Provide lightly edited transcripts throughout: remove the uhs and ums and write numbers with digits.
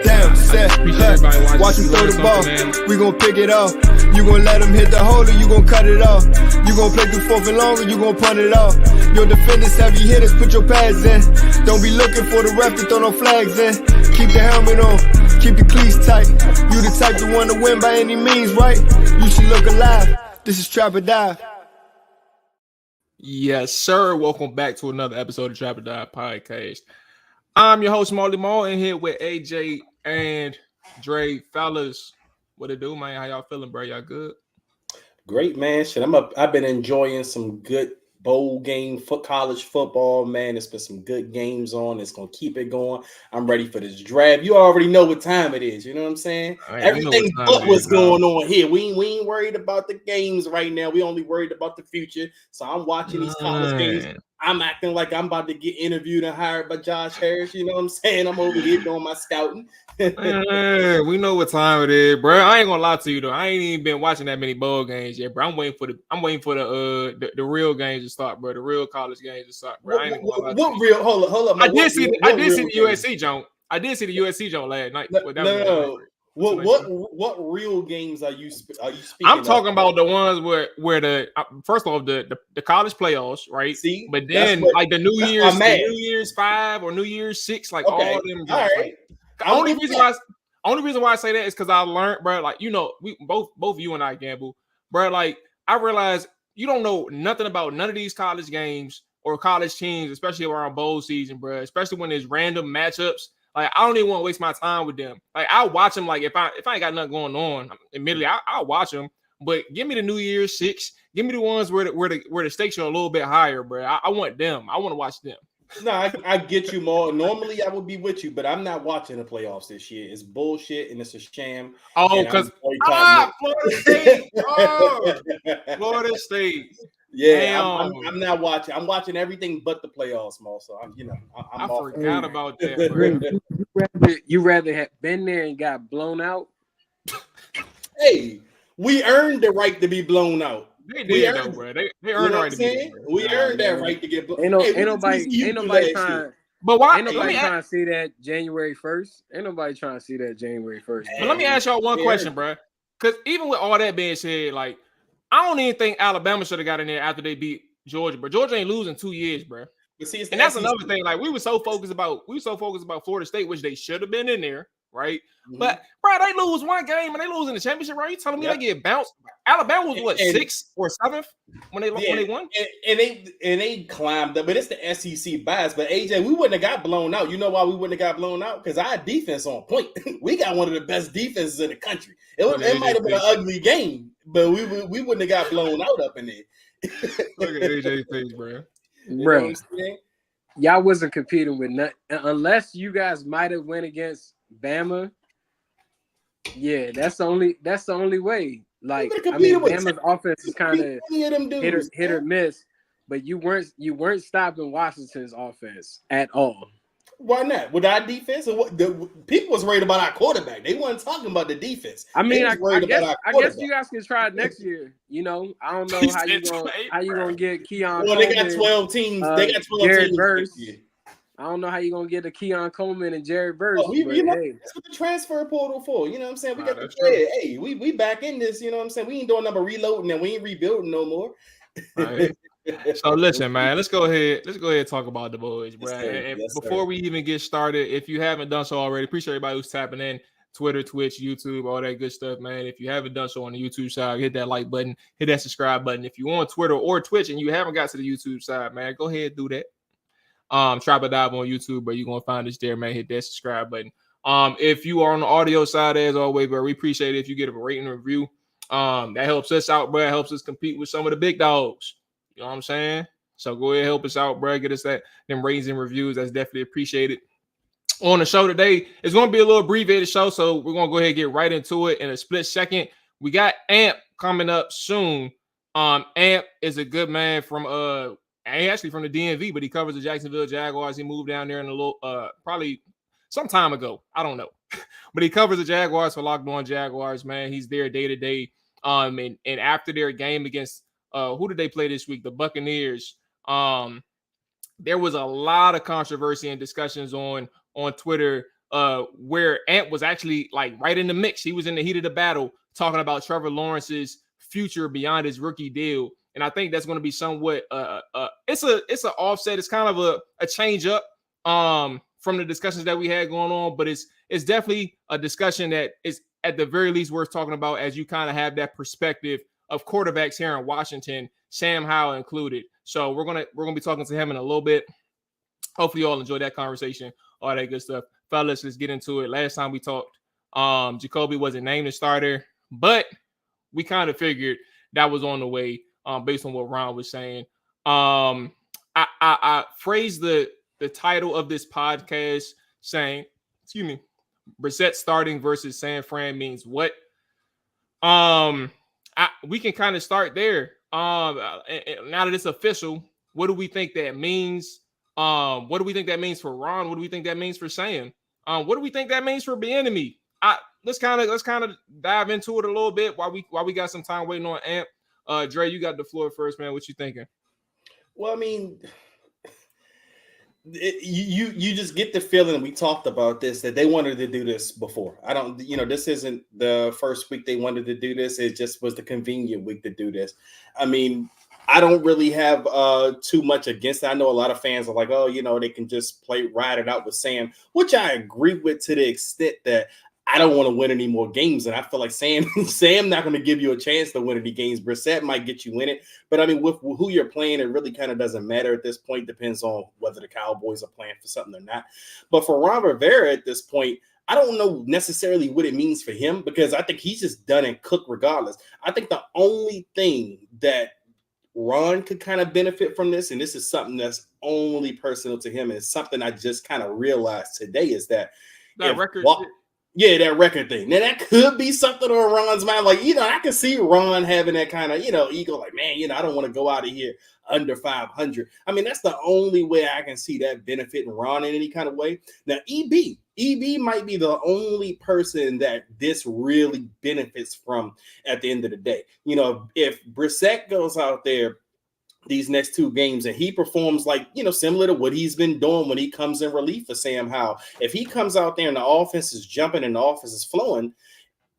Damn, set, watch him throw the ball. We gon' pick it off. You gon' let him hit the hole or you gon' cut it off. You gon' play through fourth and long or you gon' punt it off. Your defenders, heavy hitters, put your pads in. Don't be looking for the ref to throw no flags in. Keep the helmet on, keep the cleats tight. You the type to want to win by any means, right? You should look alive. This is Trap or Dive. Yes, sir. Welcome back to another episode of Trap or Dive Podcast. I'm your host, Mual, in here with AJ and Dre. Fellas, what it do, man? How y'all feeling, bro? Y'all good? Great, man. Shit, I've been enjoying some good bowl game for college football, man. There's been some good games on. It's gonna keep it going. I'm ready for this draft. You already know what time it is. You know what I'm saying? Everything but what's going on here. We ain't worried about the games right now. We only worried about the future. So I'm watching these college games. I'm acting like I'm about to get interviewed and hired by Josh Harris. You know what I'm saying? I'm over here doing my scouting. We know what time it is, bro. I ain't gonna lie to you though. I ain't even been watching that many bowl games yet, bro. I'm waiting for the real games to start, bro. The real college games to start, bro. What real? Hold up. I did see the USC joint. I did see the USC joint last night. No. What real games are you speaking? I'm talking about the ones where the first off the college playoffs, right? See, but then like the New Year's 5 or New Year's 6, like all of them. All right. The only reason why I say that is because I learned, bro. Like we both you and I gamble, bro. Like I realized you don't know nothing about none of these college games or college teams, especially around bowl season, bro. Especially when there's random matchups. Like I don't even want to waste my time with them. Like I'll watch them. Like if I ain't got nothing going on, admittedly I'll watch them. But give me the New Year's 6. Give me the ones where the stakes are a little bit higher, bro. I want them. I want to watch them. No, I get you more. Normally I would be with you, but I'm not watching the playoffs this year. It's bullshit and it's a sham. Oh, because Florida State. Florida State. Yeah, I'm not watching. I'm watching everything but the playoffs, Mo. So I forgot about that, bro. You rather have been there and got blown out? Hey, we earned the right to be blown out. They did, though, bro. They earned the right to be blown out. We earned that right to get blown out. Ain't nobody trying. But why? Ain't nobody trying to see that January 1st. Ain't nobody trying to see that January 1st. But let me ask y'all one question, bro. Because even with all that being said, like, I don't even think Alabama should have got in there after they beat Georgia, but Georgia ain't losing 2 years, bro. And that's another thing. Like, we were so focused about Florida State, which they should have been in there, right? Mm-hmm. But bro, they lose one game and they lose in the championship, right? You telling me they get bounced? Alabama was what, 6th or 7th when they won? And they climbed up, but it's the SEC bias. But AJ, we wouldn't have got blown out. You know why we wouldn't have got blown out? Because our defense on point. We got one of the best defenses in the country. It might have been an ugly game, but we wouldn't have got blown out up in there. Look at AJ's face, bro. Bro, y'all wasn't competing with nothing unless you guys might have went against Bama. Yeah, that's the only way. Like, I mean, Bama's offense is kind of hit or miss, but you weren't stopping Washington's offense at all. Why not? With our defense, people was worried about our quarterback. They weren't talking about the defense. I mean, I guess you guys can try it next year. You know, I don't know how you gonna get Keon. Well, they got 12 teams. They got 12 Jared teams. Verse. I don't know how you're gonna get the Keon Coleman and Jared Verse. That's what the transfer portal for. You know what I'm saying? We got the trade. Hey, we back in this. You know what I'm saying? We ain't doing number reloading and we ain't rebuilding no more. Right. So listen, man, let's go ahead and talk about the boys, bro. And before we even get started, if you haven't done so already, appreciate everybody who's tapping in. Twitter, Twitch, YouTube, all that good stuff, man. If you haven't done so on the YouTube side, hit that like button, hit that subscribe button. If you're on Twitter or Twitch and you haven't got to the YouTube side, man, go ahead and do that. Trap or Dive on YouTube, but you're gonna find us there, man. Hit that subscribe button. If you are on the audio side, as always, bro, we appreciate it if you get a rating and review. That helps us out, bro. It helps us compete with some of the big dogs. You know what I'm saying? So go ahead, help us out, bro. Get us them ratings and reviews. That's definitely appreciated. On the show today, it's going to be a little abbreviated show, so we're going to go ahead and get right into it in a split second. We got Amp coming up soon. Amp is a good man from actually from the DMV, but he covers the Jacksonville Jaguars. He moved down there in a little probably some time ago. I don't know. But he covers the Jaguars for Locked On Jaguars, man. He's there day to day. And after their game against who did they play this week? The Buccaneers. There was a lot of controversy and discussions on Twitter where Ant was actually like right in the mix. He was in the heat of the battle talking about Trevor Lawrence's future beyond his rookie deal. And I think that's going to be somewhat it's an offset. It's kind of a change up from the discussions that we had going on, but it's definitely a discussion that is at the very least worth talking about as you kind of have that perspective of quarterbacks here in Washington, Sam Howell included. So we're gonna be talking to him in a little bit. Hopefully you all enjoyed that conversation, all that good stuff. Fellas, let's get into it. Last time we talked, Jacoby wasn't named the starter, but we kind of figured that was on the way based on what Ron was saying. I phrased the title of this podcast saying, excuse me, Brissett starting versus San Fran means what? We can kind of start there. Now that it's official, what do we think that means? What do we think that means for Ron? What do we think that means for Sam? What do we think that means for Bieniemy? Let's kind of dive into it a little bit while we got some time waiting on Amp. Dre, you got the floor first, man. What you thinking? Well, I mean, you just get the feeling, we talked about this, that they wanted to do this before. This isn't the first week they wanted to do this. It just was the convenient week to do this. I mean, I don't really have too much against it. I know a lot of fans are like, oh, they can just ride it out with Sam, which I agree with to the extent that I don't want to win any more games. And I feel like Sam not going to give you a chance to win any games. Brissett might get you in it. But I mean, with who you're playing, it really kind of doesn't matter at this point. Depends on whether the Cowboys are playing for something or not. But for Ron Rivera at this point, I don't know necessarily what it means for him, because I think he's just done and cooked regardless. I think the only thing that Ron could kind of benefit from this, and this is something that's only personal to him, and it's something I just kind of realized today, is that record. Yeah, that record thing. Now, that could be something on Ron's mind. Like, I can see Ron having that kind of, ego, like, man, I don't want to go out of here under 500. I mean, that's the only way I can see that benefiting Ron in any kind of way. Now, EB might be the only person that this really benefits from at the end of the day. If Brissett goes out there these next two games and he performs like, similar to what he's been doing when he comes in relief for Sam Howell, if he comes out there and the offense is jumping and the offense is flowing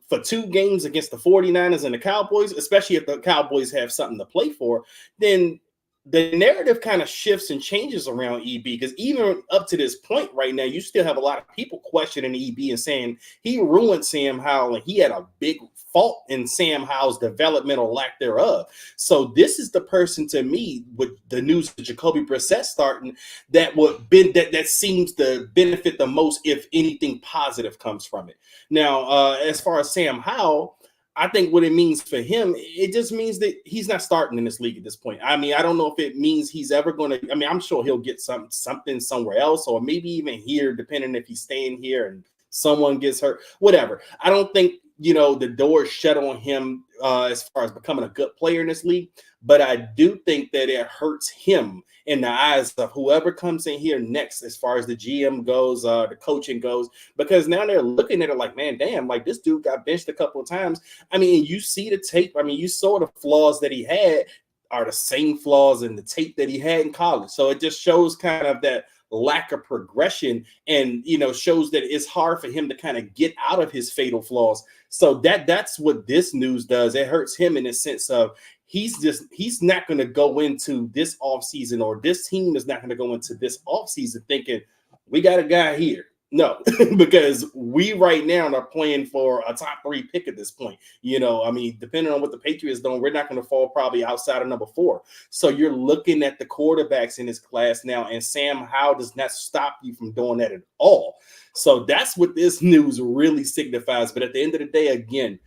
for 2 games against the 49ers and the Cowboys, especially if the Cowboys have something to play for, then the narrative kind of shifts and changes around EB, because even up to this point right now, you still have a lot of people questioning EB and saying he ruined Sam Howell and he had a big fault in Sam Howell's development or lack thereof. So this is the person, to me, with the news of Jacoby Brissett starting, that seems to benefit the most if anything positive comes from it. Now, as far as Sam Howell, I think what it means for him, it just means that he's not starting in this league at this point. I mean, I don't know if it means he's ever going to. I mean, I'm sure he'll get something somewhere else, or maybe even here, depending if he's staying here and someone gets hurt, whatever. I don't think, the door is shut on him as far as becoming a good player in this league. But I do think that it hurts him in the eyes of whoever comes in here next, as far as the GM goes, the coaching goes, because now they're looking at it like, man, damn, like this dude got benched a couple of times. I mean, you see the tape. I mean, you saw the flaws that he had are the same flaws in the tape that he had in college. So it just shows kind of that lack of progression, and shows that it's hard for him to kind of get out of his fatal flaws. So that's what this news does. It hurts him in the sense of he's not going to go into this offseason, or this team is not going to go into this offseason thinking we got a guy here. No, because we right now are playing for a top 3 pick at this point. I mean, depending on what the Patriots do, we're not going to fall probably outside of number 4. So you're looking at the quarterbacks in this class now, and Sam Howell does not stop you from doing that at all. So that's what this news really signifies. But at the end of the day, again,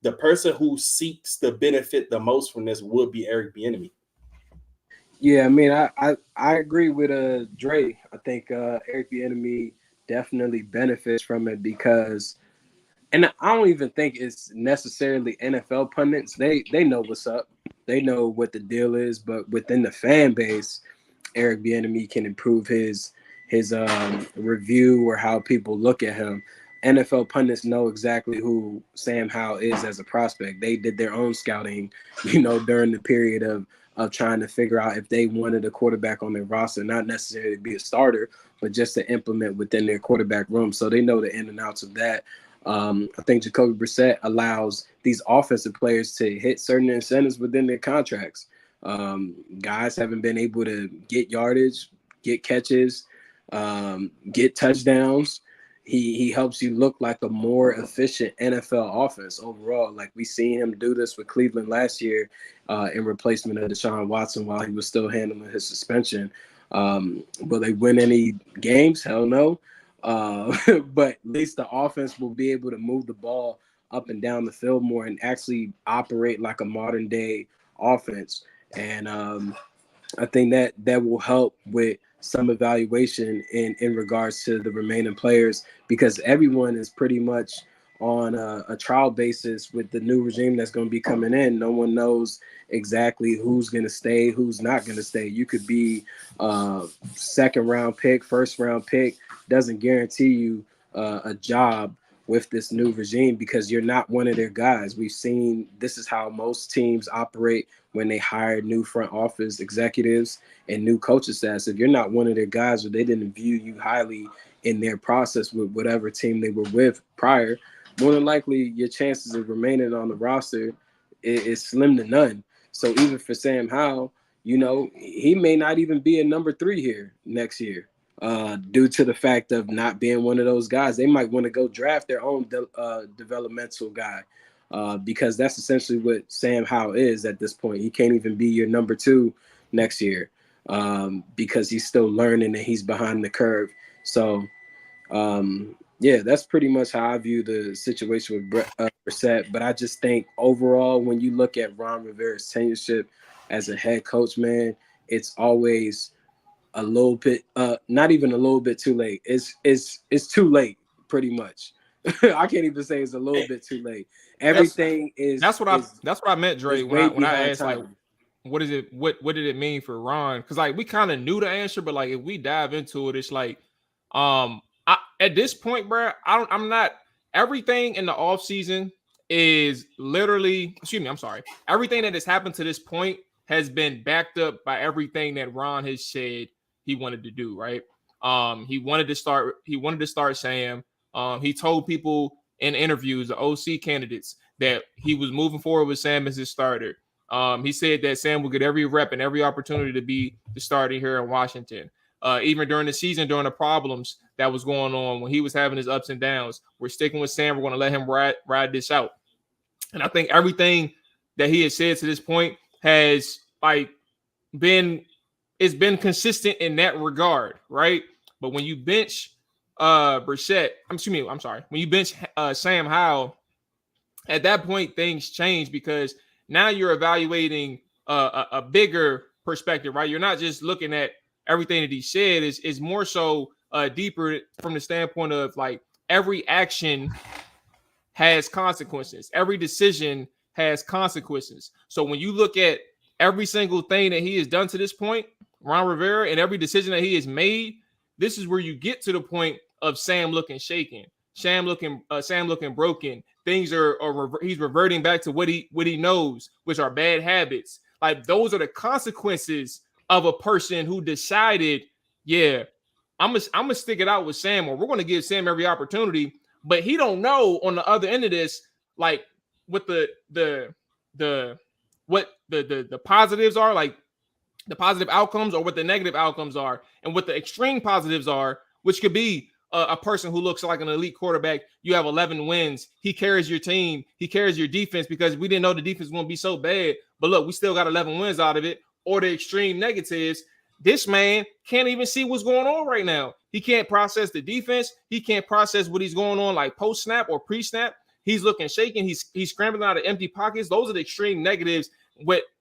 the person who seeks to benefit the most from this would be Eric Bieniemy. Yeah, I mean, I agree with Dre. I think Eric Bieniemy definitely benefits from it, because, and I don't even think it's necessarily NFL pundits. They know what's up. They know what the deal is, but within the fan base, Eric Bieniemy can improve his review or how people look at him. NFL pundits know exactly who Sam Howell is as a prospect. They did their own scouting, during the period of trying to figure out if they wanted a quarterback on their roster, not necessarily be a starter, but just to implement within their quarterback room. So they know the in and outs of that. I think Jacoby Brissett allows these offensive players to hit certain incentives within their contracts. Guys haven't been able to get yardage, get catches, get touchdowns. He helps you look like a more efficient NFL offense overall. Like we seen him do this with Cleveland last year in replacement of Deshaun Watson while he was still handling his suspension. Will they win any games? Hell no. But at least the offense will be able to move the ball up and down the field more and actually operate like a modern day offense. And I think that will help with some evaluation in regards to the remaining players, because everyone is pretty much on a trial basis with the new regime that's going to be coming in. No one knows exactly who's going to stay, who's not going to stay. You could be second round pick, first round pick, doesn't guarantee you a job with this new regime because you're not one of their guys. We've seen this is how most teams operate when they hire new front office executives and new coaching staffs. If you're not one of their guys or they didn't view you highly in their process with whatever team they were with prior, more than likely your chances of remaining on the roster is slim to none. So even for Sam Howell, you know, he may not even be a number 3 here next year due to the fact of not being one of those guys. They might want to go draft their own developmental guy because that's essentially what Sam Howell is at this point. He can't even be your number 2 next year because he's still learning and he's behind the curve. So, yeah, that's pretty much how I view the situation with Brissett. But I just think overall, when you look at Ron Rivera's tenureship as a head coach, man, it's always a little bit, not even a little bit too late. It's too late, pretty much. I can't even say it's a little bit too late. Everything that's what I meant, Dre. When I asked like, what is it? What did it mean for Ron? Because like we kind of knew the answer, but like if we dive into it, it's like, at this point, bro, I'm not. Everything in the offseason is literally. Everything that has happened to this point has been backed up by everything that Ron has said he wanted to do. Right? He wanted to start Sam. He told people in interviews, the OC candidates, that he was moving forward with Sam as his starter. He said that Sam will get every rep and every opportunity to be the starter here in Washington. Even during the season, during the problems that was going on, when he was having his ups and downs, we're sticking with Sam. We're going to let him ride this out. And I think everything that he has said to this point has been consistent in that regard, right? But when you bench Brissett, when you bench Sam Howell, at that point things change because now you're evaluating a bigger perspective, right? You're not just looking at everything that he said. Is more so deeper from the standpoint of like every action has consequences. Every decision has consequences. So when you look at every single thing that he has done to this point, Ron Rivera, and every decision that he has made, this is where you get to the point of Sam looking shaken, Sam looking broken. Things he's reverting back to what he knows, which are bad habits. Like those are the consequences of a person who decided, yeah, I'm gonna stick it out with Sam, or we're gonna give Sam every opportunity. But he don't know on the other end of this, like what the positives are, like the positive outcomes, or what the negative outcomes are, and what the extreme positives are, which could be a person who looks like an elite quarterback. You have 11 wins. He carries your team. He carries your defense because we didn't know the defense was going to be so bad. But look, we still got 11 wins out of it. Or the extreme negatives. This man can't even see what's going on right now. He can't process the defense. He can't process what he's going on like post-snap or pre-snap. He's looking shaken. He's scrambling out of empty pockets. Those are the extreme negatives.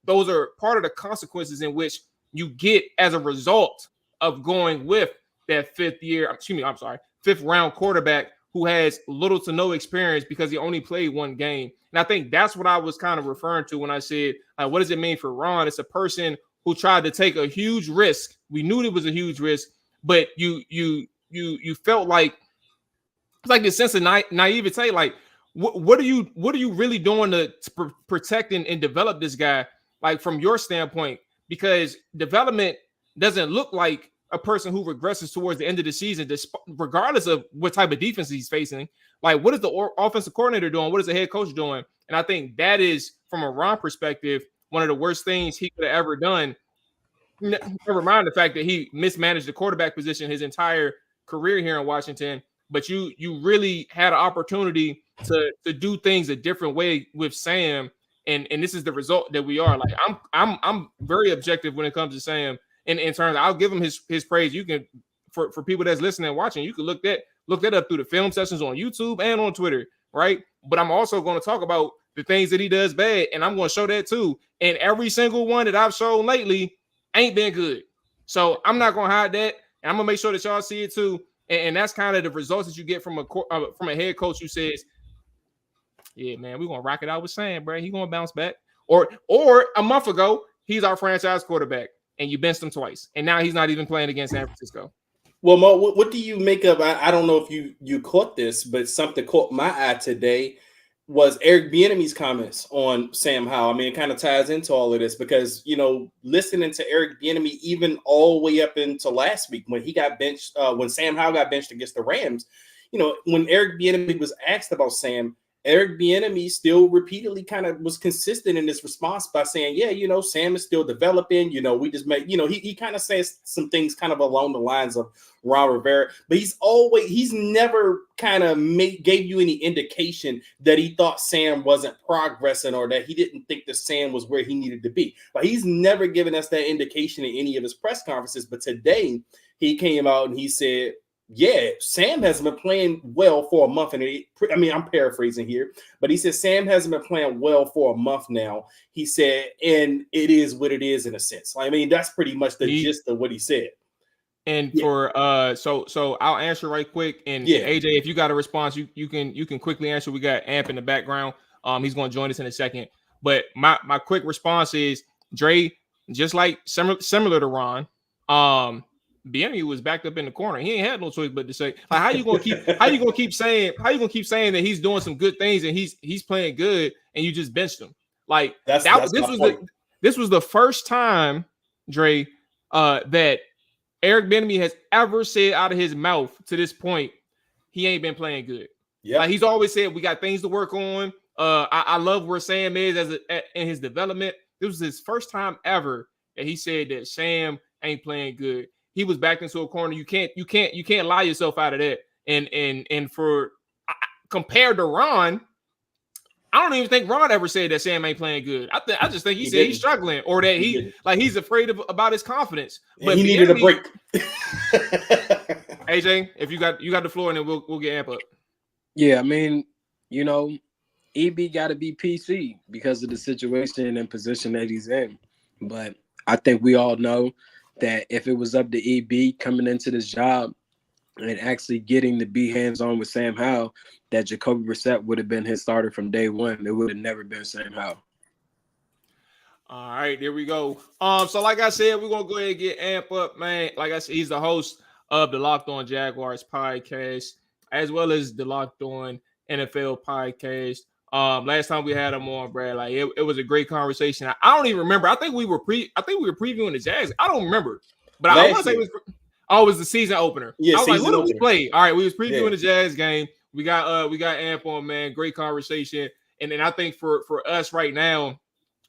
Those are part of the consequences in which you get as a result of going with that fifth round quarterback who has little to no experience because he only played one game. And I think that's what I was kind of referring to when I said, what does it mean for Ron? It's a person who tried to take a huge risk. We knew it was a huge risk, but you felt like it's like this sense of naivete. Like, what are you really doing to protect and develop this guy? Like from your standpoint, because development doesn't look like a person who regresses towards the end of the season, regardless of what type of defense he's facing. Like, what is the offensive coordinator doing? What is the head coach doing? And I think that is, from a Ron perspective, one of the worst things he could have ever done. Never mind the fact that he mismanaged the quarterback position his entire career here in Washington. But you really had an opportunity to do things a different way with Sam, and this is the result that we are. Like, I'm very objective when it comes to Sam. In terms, I'll give him his praise. You can, for people that's listening and watching, you can look that up through the film sessions on YouTube and on Twitter, right? But I'm also going to talk about the things that he does bad, and I'm going to show that too. And every single one that I've shown lately ain't been good. So I'm not going to hide that, and I'm going to make sure that y'all see it too. And that's kind of the results that you get from a head coach who says, "Yeah, man, we're going to rock it out with Sam, bro. He's going to bounce back." Or a month ago, he's our franchise quarterback, and you benched him twice, and now he's not even playing against San Francisco. Well, Mo, what do you make of? I don't know if you caught this, but something caught my eye today was Eric Bieniemy's comments on Sam Howell. I mean, it kind of ties into all of this because, listening to Eric Bieniemy even all the way up into last week when he got benched, when Sam Howell got benched against the Rams, when Eric Bieniemy was asked about Sam, Eric Bieniemy still repeatedly kind of was consistent in his response by saying, yeah, Sam is still developing. We just made, he kind of says some things kind of along the lines of Ron Rivera, but he's never kind of gave you any indication that he thought Sam wasn't progressing or that he didn't think that Sam was where he needed to be. But he's never given us that indication in any of his press conferences. But today he came out and he said, yeah, Sam hasn't been playing well for a month. And I'm paraphrasing here, but he said Sam hasn't been playing well for a month now. He said, and it is what it is in a sense. I mean, that's pretty much the gist of what he said. And for so I'll answer right quick. And AJ, if you got a response, you can quickly answer. We got Amp in the background. He's going to join us in a second. But my quick response is, Dre, just like similar to Ron, Bieniemy was backed up in the corner. He ain't had no choice but to say, like, how you gonna keep saying that he's doing some good things and he's playing good and you just benched him. Like this was the first time, Dre, that Eric Bieniemy has ever said out of his mouth to this point he ain't been playing good. Yeah, like, he's always said we got things to work on. I love where Sam is in his development. This was his first time ever that he said that Sam ain't playing good. He was backed into a corner. You can't lie yourself out of that. And for compared to Ron, I don't even think Ron ever said that Sam ain't playing good. I just think he said he's struggling or that he's afraid about his confidence. But he needed a break. AJ, if you got the floor, and then we'll get Amp up. Yeah, I mean, EB got to be PC because of the situation and position that he's in. But I think we all know that if it was up to EB coming into this job and actually getting to be hands-on with Sam Howell, that Jacoby Brissett would have been his starter from day one. It would have never been Sam Howell. All right, there we go. So like I said, we're gonna go ahead and get Amp up, man. Like I said, he's the host of the Locked On Jaguars podcast, as well as the Locked On NFL podcast. Last time we had him on, Brad, like it was a great conversation. I don't even remember. I think we were previewing the Jags. I don't remember, but I want to say it was the season opener. Yeah, I was like, what did we play? All right, we was previewing the Jags game. We got Amp on, man. Great conversation. And then I think for us right now,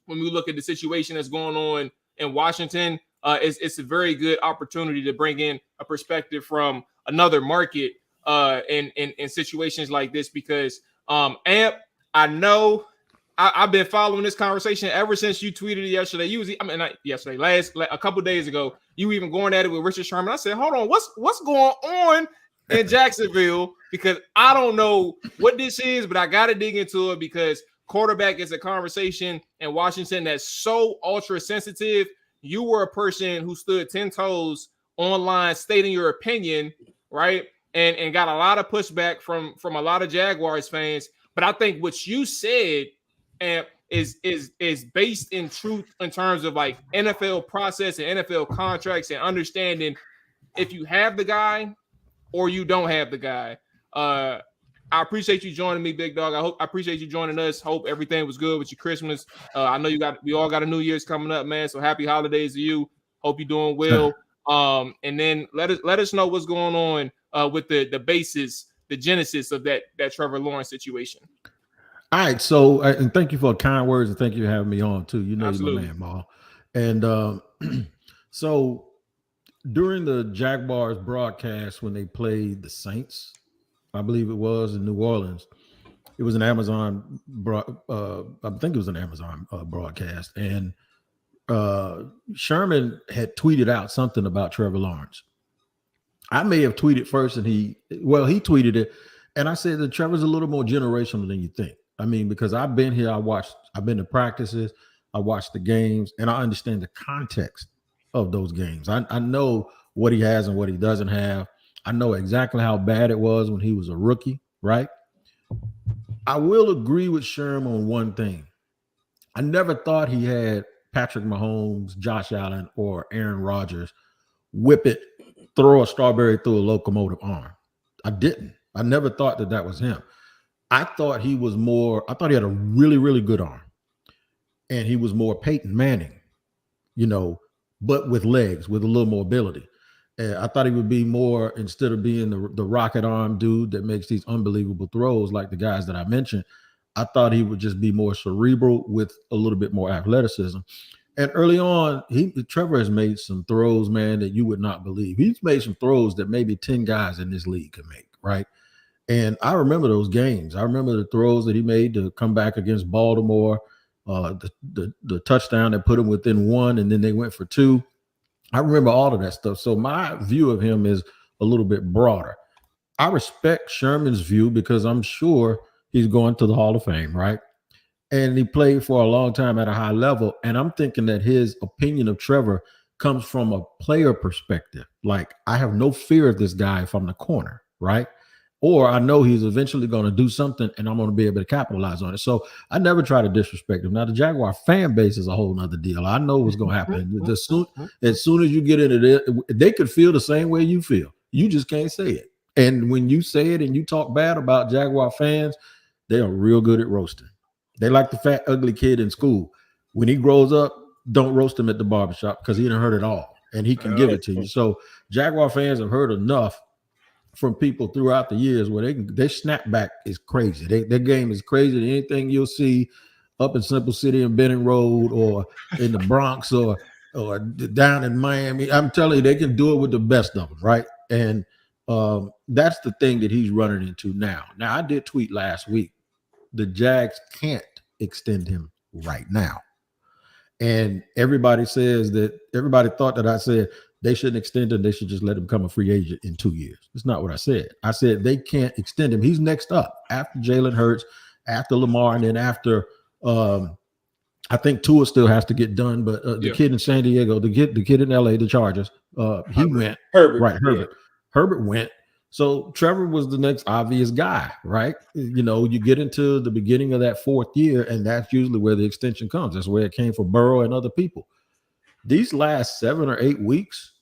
when we look at the situation that's going on in Washington, it's a very good opportunity to bring in a perspective from another market in situations like this because Amp, I know I've been following this conversation ever since you tweeted it yesterday. A couple days ago, you even going at it with Richard Sherman. I said, hold on, what's going on in Jacksonville? Because I don't know what this is, but I got to dig into it because quarterback is a conversation in Washington that's so ultra sensitive. You were a person who stood 10 toes online stating your opinion, right? And got a lot of pushback from a lot of Jaguars fans. But I think what you said is based in truth in terms of like NFL process and NFL contracts and understanding if you have the guy or you don't have the guy. I appreciate you joining me, big dog. I appreciate you joining us. Hope everything was good with your Christmas. I know we all got a New Year's coming up, man. So happy holidays to you. Hope you're doing well. And then let us know what's going on with the basis, the genesis of that Trevor Lawrence situation. All right, so and thank you for kind words, and thank you for having me on too. You know, Absolutely. You're my man, Mual. And so during the Jaguars broadcast when they played the Saints, I believe it was in New Orleans, it was an Amazon I think it was an Amazon broadcast, and Sherman had tweeted out something about Trevor Lawrence. I may have tweeted first, and he tweeted it, and I said that Trevor's a little more generational than you think. I mean, because I've been here, I've been to practices, I watched the games, and I understand the context of those games. I know what he has and what he doesn't have. I know exactly how bad it was when he was a rookie, right? I will agree with Sherm on one thing. I never thought he had Patrick Mahomes, Josh Allen, or Aaron Rodgers throw a strawberry through a locomotive arm. I didn't. I never thought that was him. I thought he had a really, really good arm. And he was more Peyton Manning, but with legs, with a little more ability. I thought he would be more, instead of being the rocket arm dude that makes these unbelievable throws like the guys that I mentioned, I thought he would just be more cerebral with a little bit more athleticism. And early on, Trevor has made some throws, man, that you would not believe. He's made some throws that maybe 10 guys in this league can make, right? And I remember those games. I remember the throws that he made to come back against Baltimore, the touchdown that put him within 1, and then they went for 2. I remember all of that stuff. So my view of him is a little bit broader. I respect Sherman's view because I'm sure he's going to the Hall of Fame, right? And he played for a long time at a high level. And I'm thinking that his opinion of Trevor comes from a player perspective. Like, I have no fear of this guy if I'm the corner, right? Or I know he's eventually going to do something and I'm going to be able to capitalize on it. So I never try to disrespect him. Now, the Jaguar fan base is a whole nother deal. I know what's going to happen. As soon as you get into it, they could feel the same way you feel. You just can't say it. And when you say it and you talk bad about Jaguar fans, they are real good at roasting. They like the fat, ugly kid in school. When he grows up, don't roast him at the barbershop because he didn't heard it all. And he can give it to you. So Jaguar fans have heard enough from people throughout the years where they snap back is crazy. Their game is crazy than anything you'll see up in Simple City and Benning Road or in the Bronx or down in Miami. I'm telling you, they can do it with the best of them, right? And that's the thing that he's running into now. Now, I did tweet last week, the Jags can't extend him right now. And everybody thought that I said they shouldn't extend him. They should just let him become a free agent in 2 years. That's not what I said. I said they can't extend him. He's next up after Jalen Hurts, after Lamar, and then after I think Tua still has to get done. But the kid in San Diego, the kid in LA, the Chargers, he went. Herbert. Herbert went. So Trevor was the next obvious guy, right? You get into the beginning of that 4th year, and that's usually where the extension comes. That's where it came for Burrow and other people. These last 7 or 8 weeks,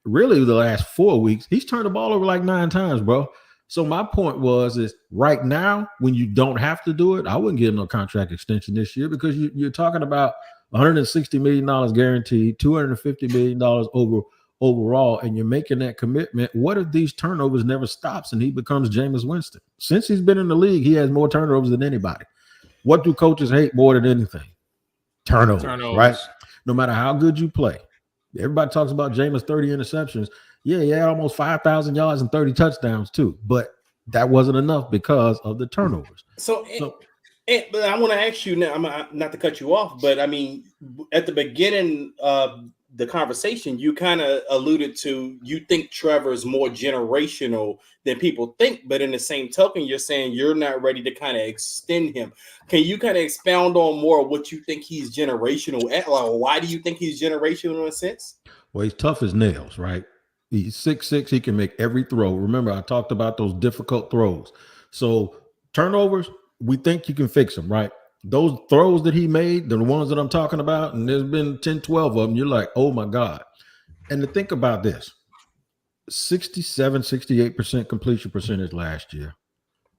really the last 4 weeks, he's turned the ball over like 9 times, bro. So my point is right now, when you don't have to do it, I wouldn't give him no contract extension this year because you're talking about $160 million guaranteed, $250 million overall, and you're making that commitment. What if these turnovers never stops and he becomes Jameis Winston? Since he's been in the league, he has more turnovers than anybody. What do coaches hate more than anything? Turnovers. Right? No matter how good you play. Everybody talks about Jameis 30 interceptions. Yeah, almost 5,000 yards and 30 touchdowns too. But that wasn't enough because of the turnovers. But I want to ask you now, I'm not to cut you off, but I mean, at the beginning of the conversation, you kind of alluded to you think Trevor is more generational than people think, but in the same token, you're saying you're not ready to kind of extend him. Can you kind of expound on more what you think he's generational at? Like, why do you think he's generational in a sense? Well, he's tough as nails, right? He's 6'6". He can make every throw. Remember, I talked about those difficult throws. So turnovers, we think you can fix them, right? Those throws that he made, the ones that I'm talking about, and there's been 10, 12 of them, you're like, oh my God. And to think about this, 68% completion percentage last year,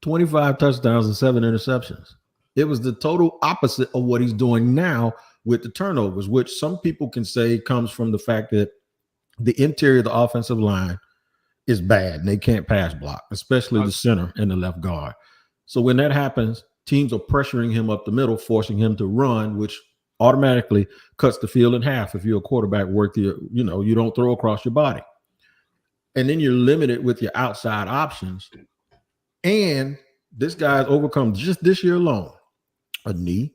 25 touchdowns and 7 interceptions. It was the total opposite of what he's doing now with the turnovers, which some people can say comes from the fact that the interior of the offensive line is bad and they can't pass block, especially the center and the left guard. So when that happens, teams are pressuring him up the middle, forcing him to run, which automatically cuts the field in half. If you're a quarterback you don't throw across your body. And then you're limited with your outside options. And this guy's overcome just this year alone a knee,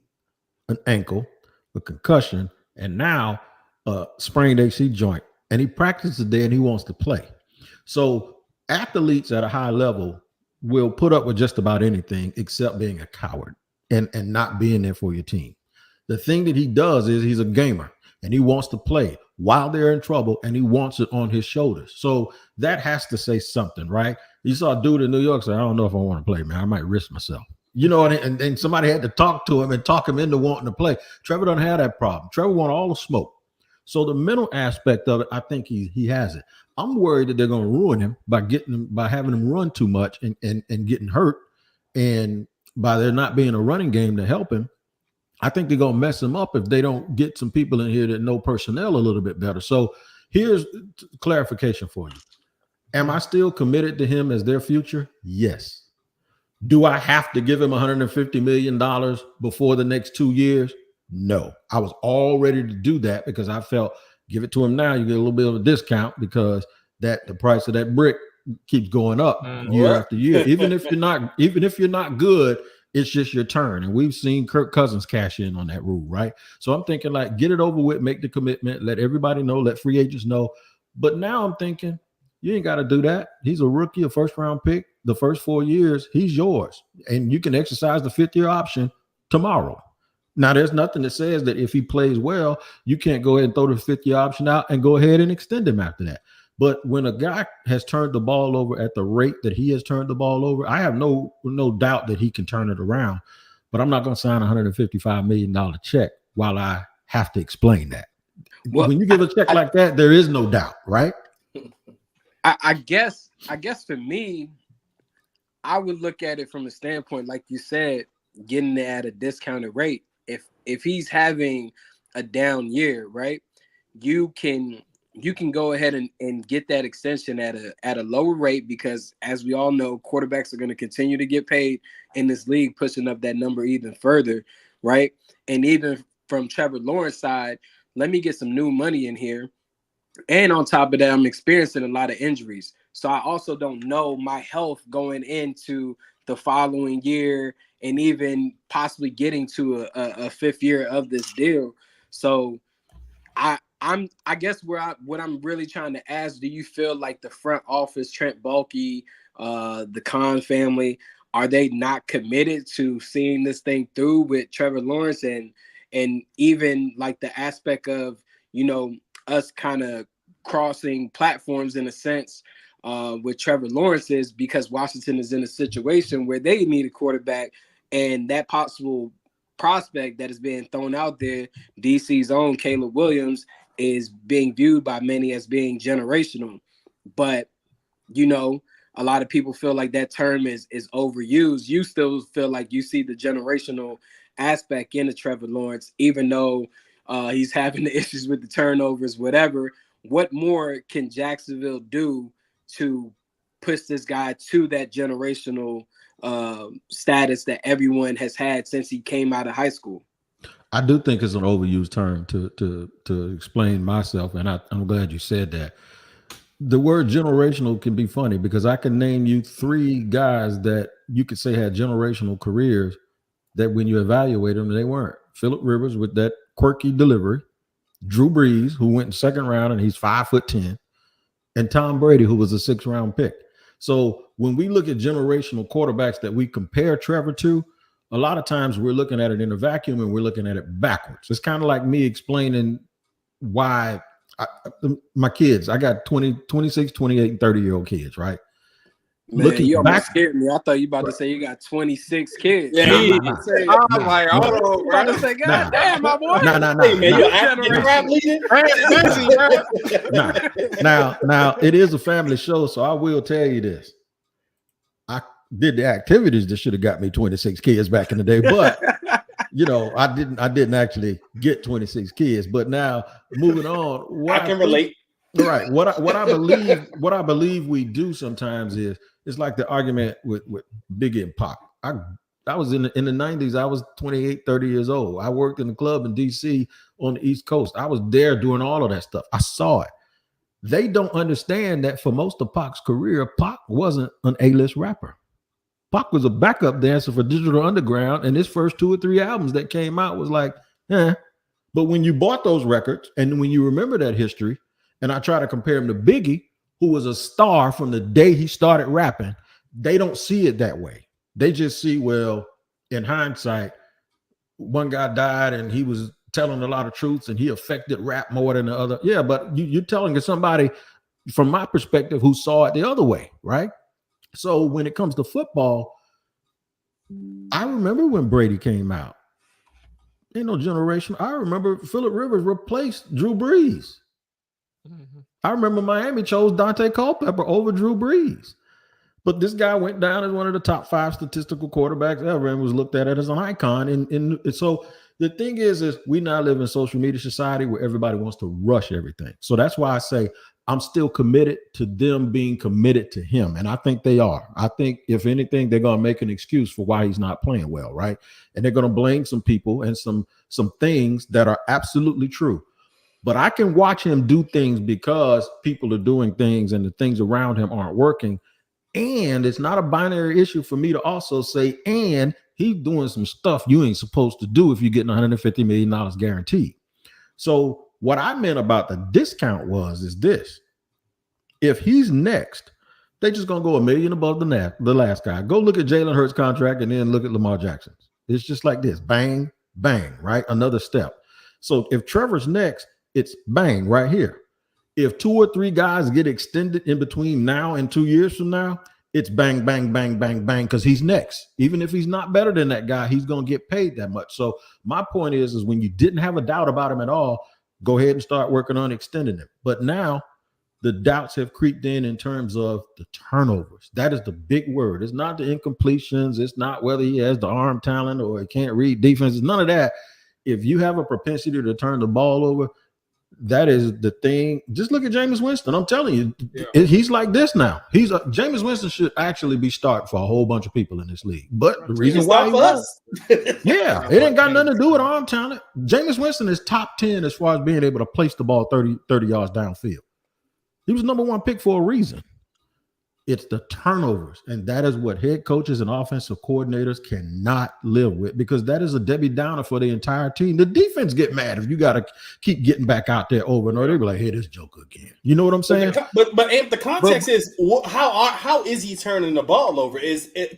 an ankle, a concussion, and now a sprained AC joint. And he practices today and he wants to play. So athletes at a high level will put up with just about anything except being a coward and not being there for your team. The thing that he does is he's a gamer and he wants to play while they're in trouble and he wants it on his shoulders. So that has to say something, right? You saw a dude in New York say, I don't know if I want to play, man. I might risk myself. And somebody had to talk to him and talk him into wanting to play. Trevor doesn't have that problem. Trevor wants all the smoke. So the mental aspect of it, I think he has it. I'm worried that they're going to ruin him by having him run too much and getting hurt. And by there not being a running game to help him, I think they're going to mess him up if they don't get some people in here that know personnel a little bit better. So here's clarification for you. Am I still committed to him as their future? Yes. Do I have to give him $150 million before the next 2 years? No. I was all ready to do that because I felt give it to him now, you get a little bit of a discount because the price of that brick keeps going up year after year. Even if you're not good, it's just your turn. And we've seen Kirk Cousins cash in on that rule, right? So I'm thinking like get it over with, make the commitment, let everybody know, let free agents know. But now I'm thinking you ain't got to do that. He's a rookie, a first round pick. The first 4 years, he's yours. And you can exercise the 5th-year option tomorrow. Now, there's nothing that says that if he plays well, you can't go ahead and throw the 5th-year option out and go ahead and extend him after that. But when a guy has turned the ball over at the rate that he has turned the ball over, I have no doubt that he can turn it around. But I'm not going to sign a $155 million check while I have to explain that. Well, when you give a check like that, there is no doubt, right? I guess for me, I would look at it from a standpoint, like you said, getting it at a discounted rate. If he's having a down year, right, you can go ahead and get that extension at a lower rate because, as we all know, quarterbacks are going to continue to get paid in this league, pushing up that number even further, right? And even from Trevor Lawrence's side, let me get some new money in here. And on top of that, I'm experiencing a lot of injuries. So I also don't know my health going into the following year and even possibly getting to a 5th year of this deal. So I guess what I'm really trying to ask, do you feel like the front office, Trent Baalke, the Khan family, are they not committed to seeing this thing through with Trevor Lawrence and even like the aspect of, us kind of crossing platforms in a sense with Trevor Lawrence is because Washington is in a situation where they need a quarterback, and that possible prospect that is being thrown out there, DC's own Caleb Williams, is being viewed by many as being generational. But, a lot of people feel like that term is overused. You still feel like you see the generational aspect in the Trevor Lawrence, even though he's having the issues with the turnovers, whatever. What more can Jacksonville do to push this guy to that generational status that everyone has had since he came out of high school? I do think it's an overused term to explain myself, and I'm glad you said that. The word generational can be funny because I can name you 3 guys that you could say had generational careers that when you evaluate them, they weren't. Phillip Rivers with that quirky delivery, Drew Brees, who went in 2nd round and he's 5'10", and Tom Brady, who was a 6th round pick. So when we look at generational quarterbacks that we compare Trevor to, a lot of times we're looking at it in a vacuum and we're looking at it backwards. It's kind of like me explaining why my kids, I got 20, 26, 28, and 30-year-old kids, right? Man, looking you almost scared me. I thought you about to say you got 26 kids. Yeah, I'm like, hold on, about to say, God damn, my boy. Now, it is a family show, so I will tell you this. I did the activities that should have got me 26 kids back in the day, but I didn't actually get 26 kids. But now moving on, I can relate. Right. What I believe we do sometimes is it's like the argument with Biggie and Pac. I was in the 90s. I was 28, 30 years old. I worked in a club in DC on the East Coast. I was there doing all of that stuff. I saw it. They don't understand that for most of Pac's career, Pac wasn't an A-list rapper. Pac was a backup dancer for Digital Underground, and his first 2 or 3 albums that came out was like, eh. But when you bought those records, and when you remember that history, and I try to compare him to Biggie, who was a star from the day he started rapping, they don't see it that way. They just see, well, in hindsight, one guy died and he was telling a lot of truths and he affected rap more than the other. Yeah, but you're telling somebody from my perspective who saw it the other way, right? So when it comes to football, I remember when Brady came out. Ain't no generation. I remember Phillip Rivers replaced Drew Brees. Mm-hmm. I remember Miami chose Dante Culpepper over Drew Brees. But this guy went down as one of the top 5 statistical quarterbacks ever and was looked at as an icon. And so the thing is we now live in a social media society where everybody wants to rush everything. So that's why I say I'm still committed to them being committed to him. And I think they are. I think if anything, they're going to make an excuse for why he's not playing well, right? And they're going to blame some people and some things that are absolutely true. But I can watch him do things because people are doing things and the things around him aren't working. And it's not a binary issue for me to also say, and he's doing some stuff you ain't supposed to do if you're getting $150 million guaranteed. So what I meant about the discount is this. If he's next, they just going to go $1 million above the last guy. Go look at Jalen Hurts' contract and then look at Lamar Jackson's. It's just like this. Bang, bang, right? Another step. So if Trevor's next, it's bang right here. If 2 or 3 guys get extended in between now and 2 years from now, it's bang, bang, bang, bang, bang, because he's next. Even if he's not better than that guy, he's going to get paid that much. So my point is when you didn't have a doubt about him at all, go ahead and start working on extending him. But now the doubts have creeped in terms of the turnovers. That is the big word. It's not the incompletions. It's not whether he has the arm talent or he can't read defenses. None of that. If you have a propensity to turn the ball over, that is the thing. Just look at Jameis Winston. I'm telling you, he's like this now. Jameis Winston should actually be starting for a whole bunch of people in this league. But the reason why he was, it ain't got nothing to do with arm talent. Jameis Winston is top 10 as far as being able to place the ball 30 yards downfield. He was number 1 pick for a reason. It's the turnovers. And that is what head coaches and offensive coordinators cannot live with, because that is a Debbie Downer for the entire team. The defense get mad if you got to keep getting back out there over and over. They be like, hey, this joker again. You know what I'm saying? But the context is how is he turning the ball over?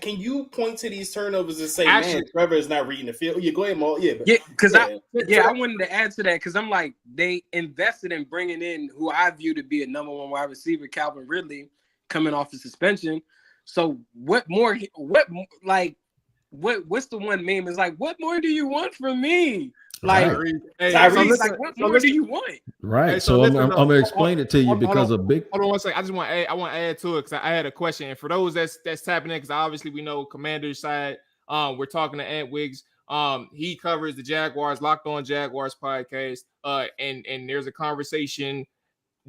Can you point to these turnovers and say, man, Trevor is not reading the field? Yeah, go ahead, Mual. I wanted to add to that because I'm like, they invested in bringing in who I view to be a number 1 wide receiver, Calvin Ridley, coming off of suspension. So what's the one meme is like, what more do you want from me? Like, what more do you want? Right. Hey, so I'm gonna explain it to you because of big. Hold on 1 second. I just want to add to it because I had a question. And for those that's tapping in, because obviously we know Commander's side. We're talking to Ant Wiggs. He covers the Jaguars, Locked On Jaguars podcast. And there's a conversation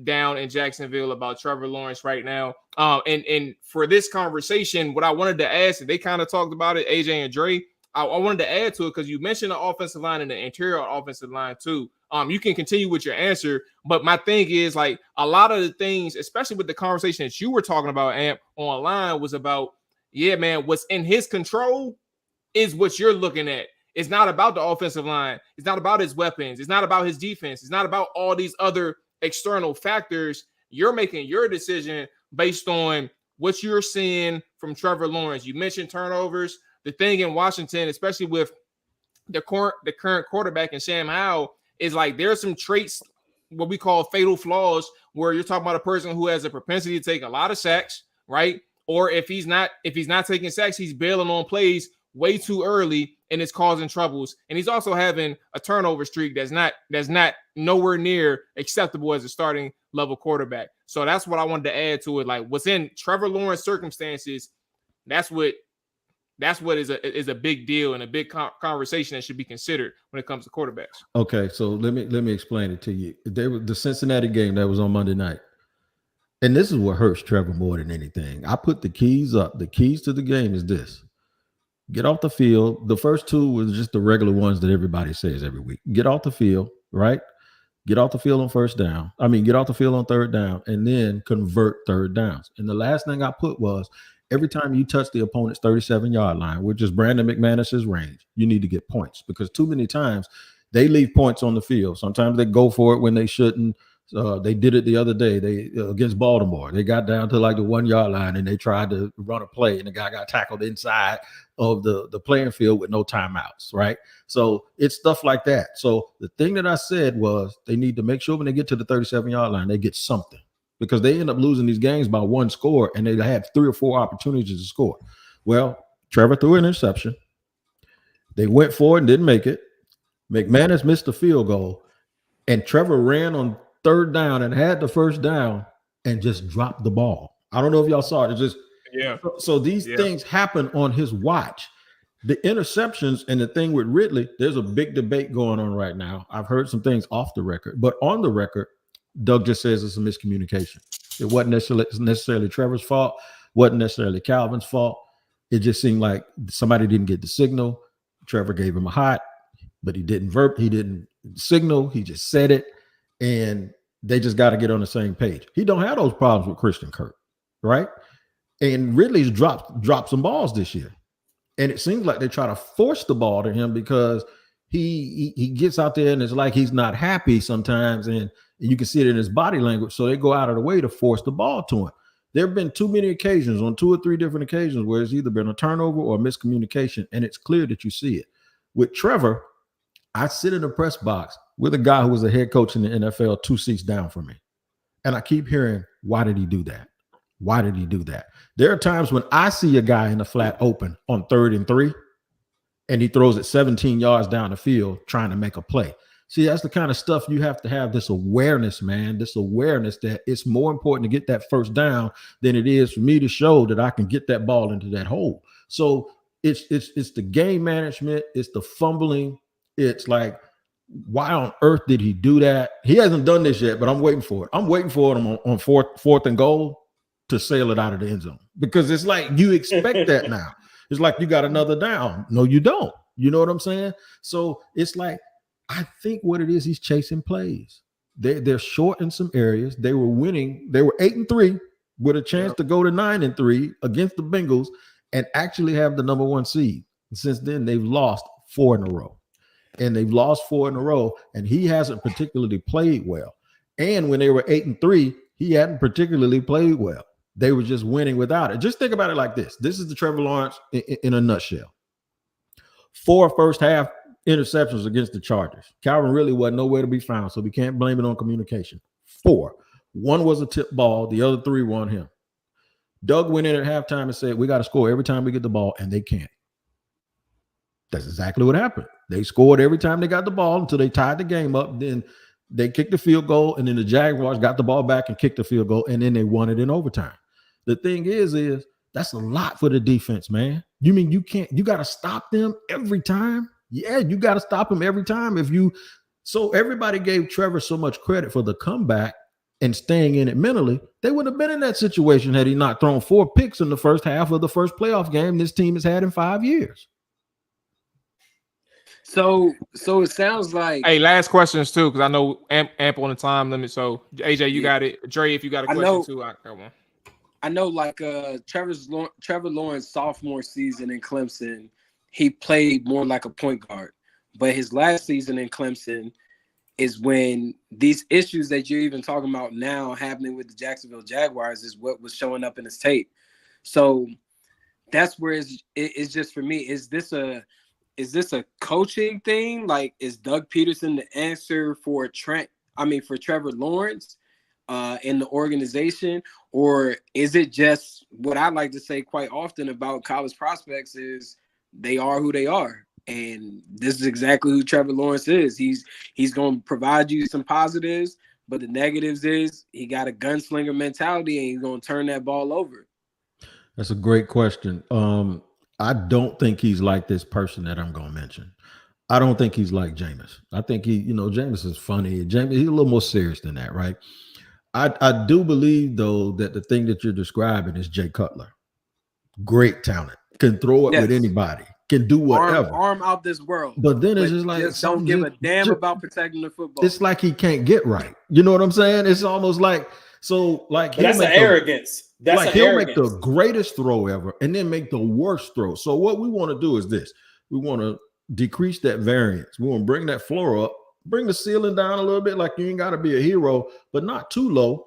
down in Jacksonville about Trevor Lawrence right now. And for this conversation, what I wanted to ask, and they kind of talked about it, AJ and Dre, I wanted to add to it because you mentioned the offensive line and the interior offensive line too. You can continue with your answer, but my thing is like a lot of the things, especially with the conversation that you were talking about, Amp, online was about, yeah, man, what's in his control is what you're looking at. It's not about the offensive line. It's not about his weapons. It's not about his defense. It's not about all these other external factors. You're making your decision based on what you're seeing from Trevor Lawrence. You mentioned turnovers. The thing in Washington, especially with the current quarterback and Sam Howell, is like there's some traits, what we call fatal flaws, where you're talking about a person who has a propensity to take a lot of sacks, right? Or if he's not taking sacks, he's bailing on plays way too early and it's causing troubles. And he's also having a turnover streak that's not nowhere near acceptable as a starting level quarterback. So that's what I wanted to add to it. Like what's in Trevor Lawrence circumstances, that's what That's what is a big deal and a big conversation that should be considered when it comes to quarterbacks. Okay, so let me explain it to you. They were the Cincinnati game that was on Monday night. And this is what hurts Trevor more than anything. I put the keys up. The keys to the game is this. Get off the field. The first two was just the regular ones that everybody says every week. Get off the field, right? Get off the field on first down. Get off the field on third down, and then convert third downs. And the last thing I put was every time you touch the opponent's 37-yard line, which is Brandon McManus's range, you need to get points, because too many times they leave points on the field. Sometimes they go for it when they shouldn't. They did it the other day. They against Baltimore. They got down to like the 1-yard line and they tried to run a play, and the guy got tackled inside of the playing field with no timeouts, right? So it's stuff like that. So the thing that I said was they need to make sure when they get to the 37-yard line, they get something, because they end up losing these games by one score and they have 3 or 4 opportunities to score. Well, Trevor threw an interception. They went for it and didn't make it. McManus missed the field goal, and Trevor ran on third down and had the first down and just dropped the ball. I don't know if y'all saw it. It's just So these things happen on his watch. The interceptions and the thing with Ridley, there's a big debate going on right now. I've heard some things off the record, but on the record, Doug just says it's a miscommunication. It wasn't necessarily Trevor's fault, wasn't necessarily Calvin's fault. It just seemed like somebody didn't get the signal. Trevor gave him a hot, but he didn't signal. He just said it. And they just got to get on the same page. He don't have those problems with Christian Kirk, right? And Ridley's dropped some balls this year. And it seems like they try to force the ball to him because he gets out there and it's like he's not happy sometimes. And you can see it in his body language. So they go out of the way to force the ball to him. There have been too many occasions, on 2 or 3 different occasions, where it's either been a turnover or a miscommunication. And it's clear that you see it. With Trevor, I sit in the press box with a guy who was a head coach in the NFL 2 seats down from me. And I keep hearing, why did he do that? Why did he do that? There are times when I see a guy in the flat open on 3rd and 3, and he throws it 17 yards down the field trying to make a play. See, that's the kind of stuff you have to have, this awareness, man, this awareness that it's more important to get that first down than it is for me to show that I can get that ball into that hole. So it's the game management, it's the fumbling. It's like, why on earth did he do that? He hasn't done this yet, but I'm waiting for it. I'm waiting for him on fourth and goal to sail it out of the end zone, because it's like you expect that now. It's like you got another down. No, you don't. You know what I'm saying? So it's like, I think what it is, he's chasing plays. They're short in some areas. They were winning. They were 8-3 with a chance to go to 9-3 against the Bengals and actually have the number 1 seed. And since then, they've lost 4 in a row. And they've lost 4 in a row, and he hasn't particularly played well. And when they were 8-3, he hadn't particularly played well. They were just winning without it. Just think about it like this. This is the Trevor Lawrence in a nutshell. 4 first half interceptions against the Chargers. Calvin really wasn't nowhere to be found, so we can't blame it on communication. 4. 1 was a tip ball. The other 3 were on him. Doug went in at halftime and said, we got to score every time we get the ball, and they can't. That's exactly what happened. They scored every time they got the ball until they tied the game up. Then they kicked the field goal, and then the Jaguars got the ball back and kicked the field goal, and then they won it in overtime. The thing is that's a lot for the defense, man. You mean you got to stop them every time? Yeah, you got to stop them every time. So everybody gave Trevor so much credit for the comeback and staying in it mentally. They wouldn't have been in that situation had he not thrown 4 picks in the first half of the first playoff game this team has had in 5 years. So it sounds like. Hey, last questions too, because I know ample on the time limit. So AJ, you got it. Dre, if you got a question too, I got one. I know, like Trevor Lawrence sophomore season in Clemson, he played more like a point guard. But his last season in Clemson is when these issues that you're even talking about now happening with the Jacksonville Jaguars is what was showing up in his tape. So that's where it's just for me. Is this a coaching thing? Like, is Doug Peterson the answer for Trevor Lawrence in the organization? Or is it just what I like to say quite often about college prospects is they are who they are? And this is exactly who Trevor Lawrence is. He's going to provide you some positives, but the negatives is he got a gunslinger mentality and he's going to turn that ball over. That's a great question. I don't think he's like this person that I'm going to mention. I don't think he's like Jameis. I think Jameis is funny. Jameis, he's a little more serious than that, right? I do believe, though, that the thing that you're describing is Jay Cutler. Great talent. Can throw it with anybody. Can do whatever. Arm out this world. But then it's just like don't give a damn about protecting the football. It's like he can't get right. You know what I'm saying? It's almost like that's an arrogance. He'll make the greatest throw ever and then make the worst throw. So what we want to do is this. We want to decrease that variance. We want to bring that floor up, bring the ceiling down a little bit. Like you ain't got to be a hero, but not too low,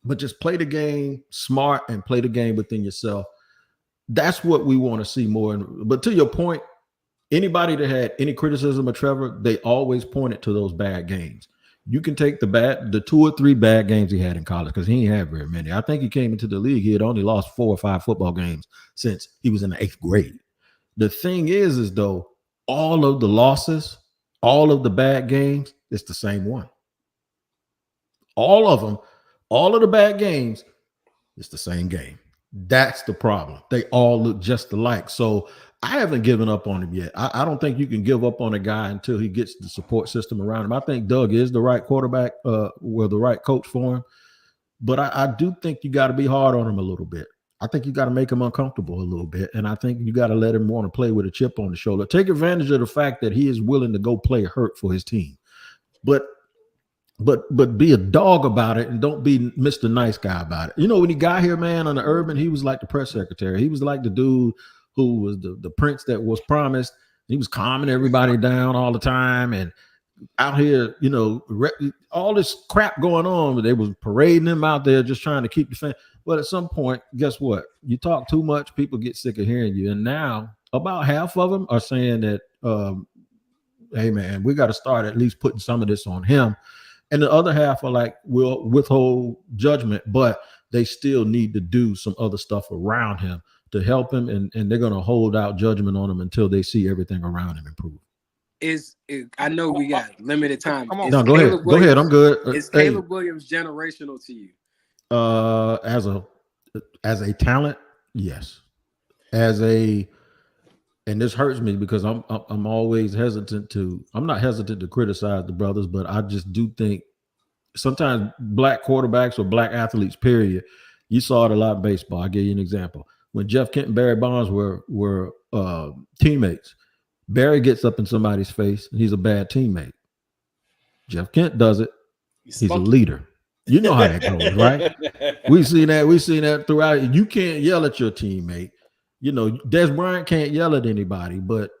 but just play the game smart and play the game within yourself. That's what we want to see more. But to your point, anybody that had any criticism of Trevor, they always pointed to those bad games. You can take the 2 or 3 bad games he had in college, because he ain't had very many. I think he came into the league, he had only lost 4 or 5 football games since he was in the 8th grade. The thing is though, all of the losses, all of the bad games, it's the same one. All of them, all of the bad games, it's the same game. That's the problem. They all look just alike. So I haven't given up on him yet. I don't think you can give up on a guy until he gets the support system around him. I think Doug is the right quarterback, the right coach for him. But I do think you got to be hard on him a little bit. I think you got to make him uncomfortable a little bit. And I think you got to let him want to play with a chip on the shoulder. Take advantage of the fact that he is willing to go play hurt for his team. But be a dog about it and don't be Mr. Nice Guy about it. You know, when he got here, man, on the Urban, he was like the press secretary. He was like the dude who was the prince that was promised. He was calming everybody down all the time. And out here, all this crap going on, but they was parading him out there just trying to keep the fan. But at some point, guess what? You talk too much, people get sick of hearing you. And now about half of them are saying that, hey, man, we got to start at least putting some of this on him. And the other half are like, we'll withhold judgment, but they still need to do some other stuff around him to help him. And they're going to hold out judgment on him until they see everything around him improve. I know we got limited time. No, go ahead. Go ahead. I'm good. Is Caleb Williams generational to you? As a talent, yes. And this hurts me because I'm always hesitant to. I'm not hesitant to criticize the brothers, but I just do think sometimes black quarterbacks or black athletes, period. You saw it a lot in baseball. I'll give you an example. When Jeff Kent and Barry Bonds were teammates, Barry gets up in somebody's face and he's a bad teammate. Jeff Kent does it. He's a leader. You know how that goes, right? We've seen that throughout. You can't yell at your teammate. Des Bryant can't yell at anybody, but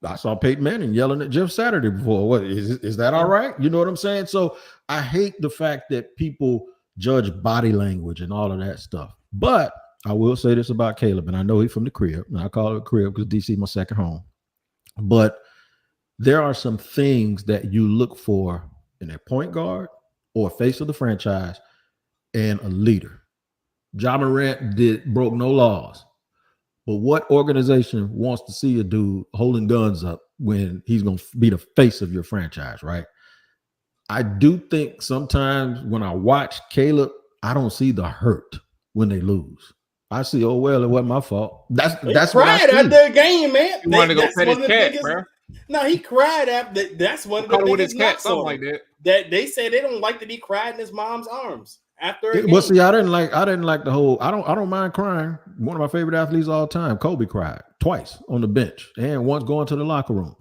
I saw Peyton Manning yelling at Jeff Saturday before. What is that all right? You know what I'm saying? So I hate the fact that people judge body language and all of that stuff. But I will say this about Caleb, and I know he's from the crib, and I call it a crib because DC is my second home. But there are some things that you look for in a point guard or a face of the franchise and a leader. Ja Morant broke no laws. But what organization wants to see a dude holding guns up when he's going to be the face of your franchise, right? I do think sometimes when I watch Caleb, I don't see the hurt when they lose. I see, oh, well, it wasn't my fault. That's what I see. After the game, man. He wanted to go pet his cat, bro. No, he cried after. That's one of the with his cat, something like that. That they say they don't like that he cried in his mom's arms. Well, see, I didn't like the whole. I don't mind crying. One of my favorite athletes of all time, Kobe, cried twice on the bench and once going to the locker room.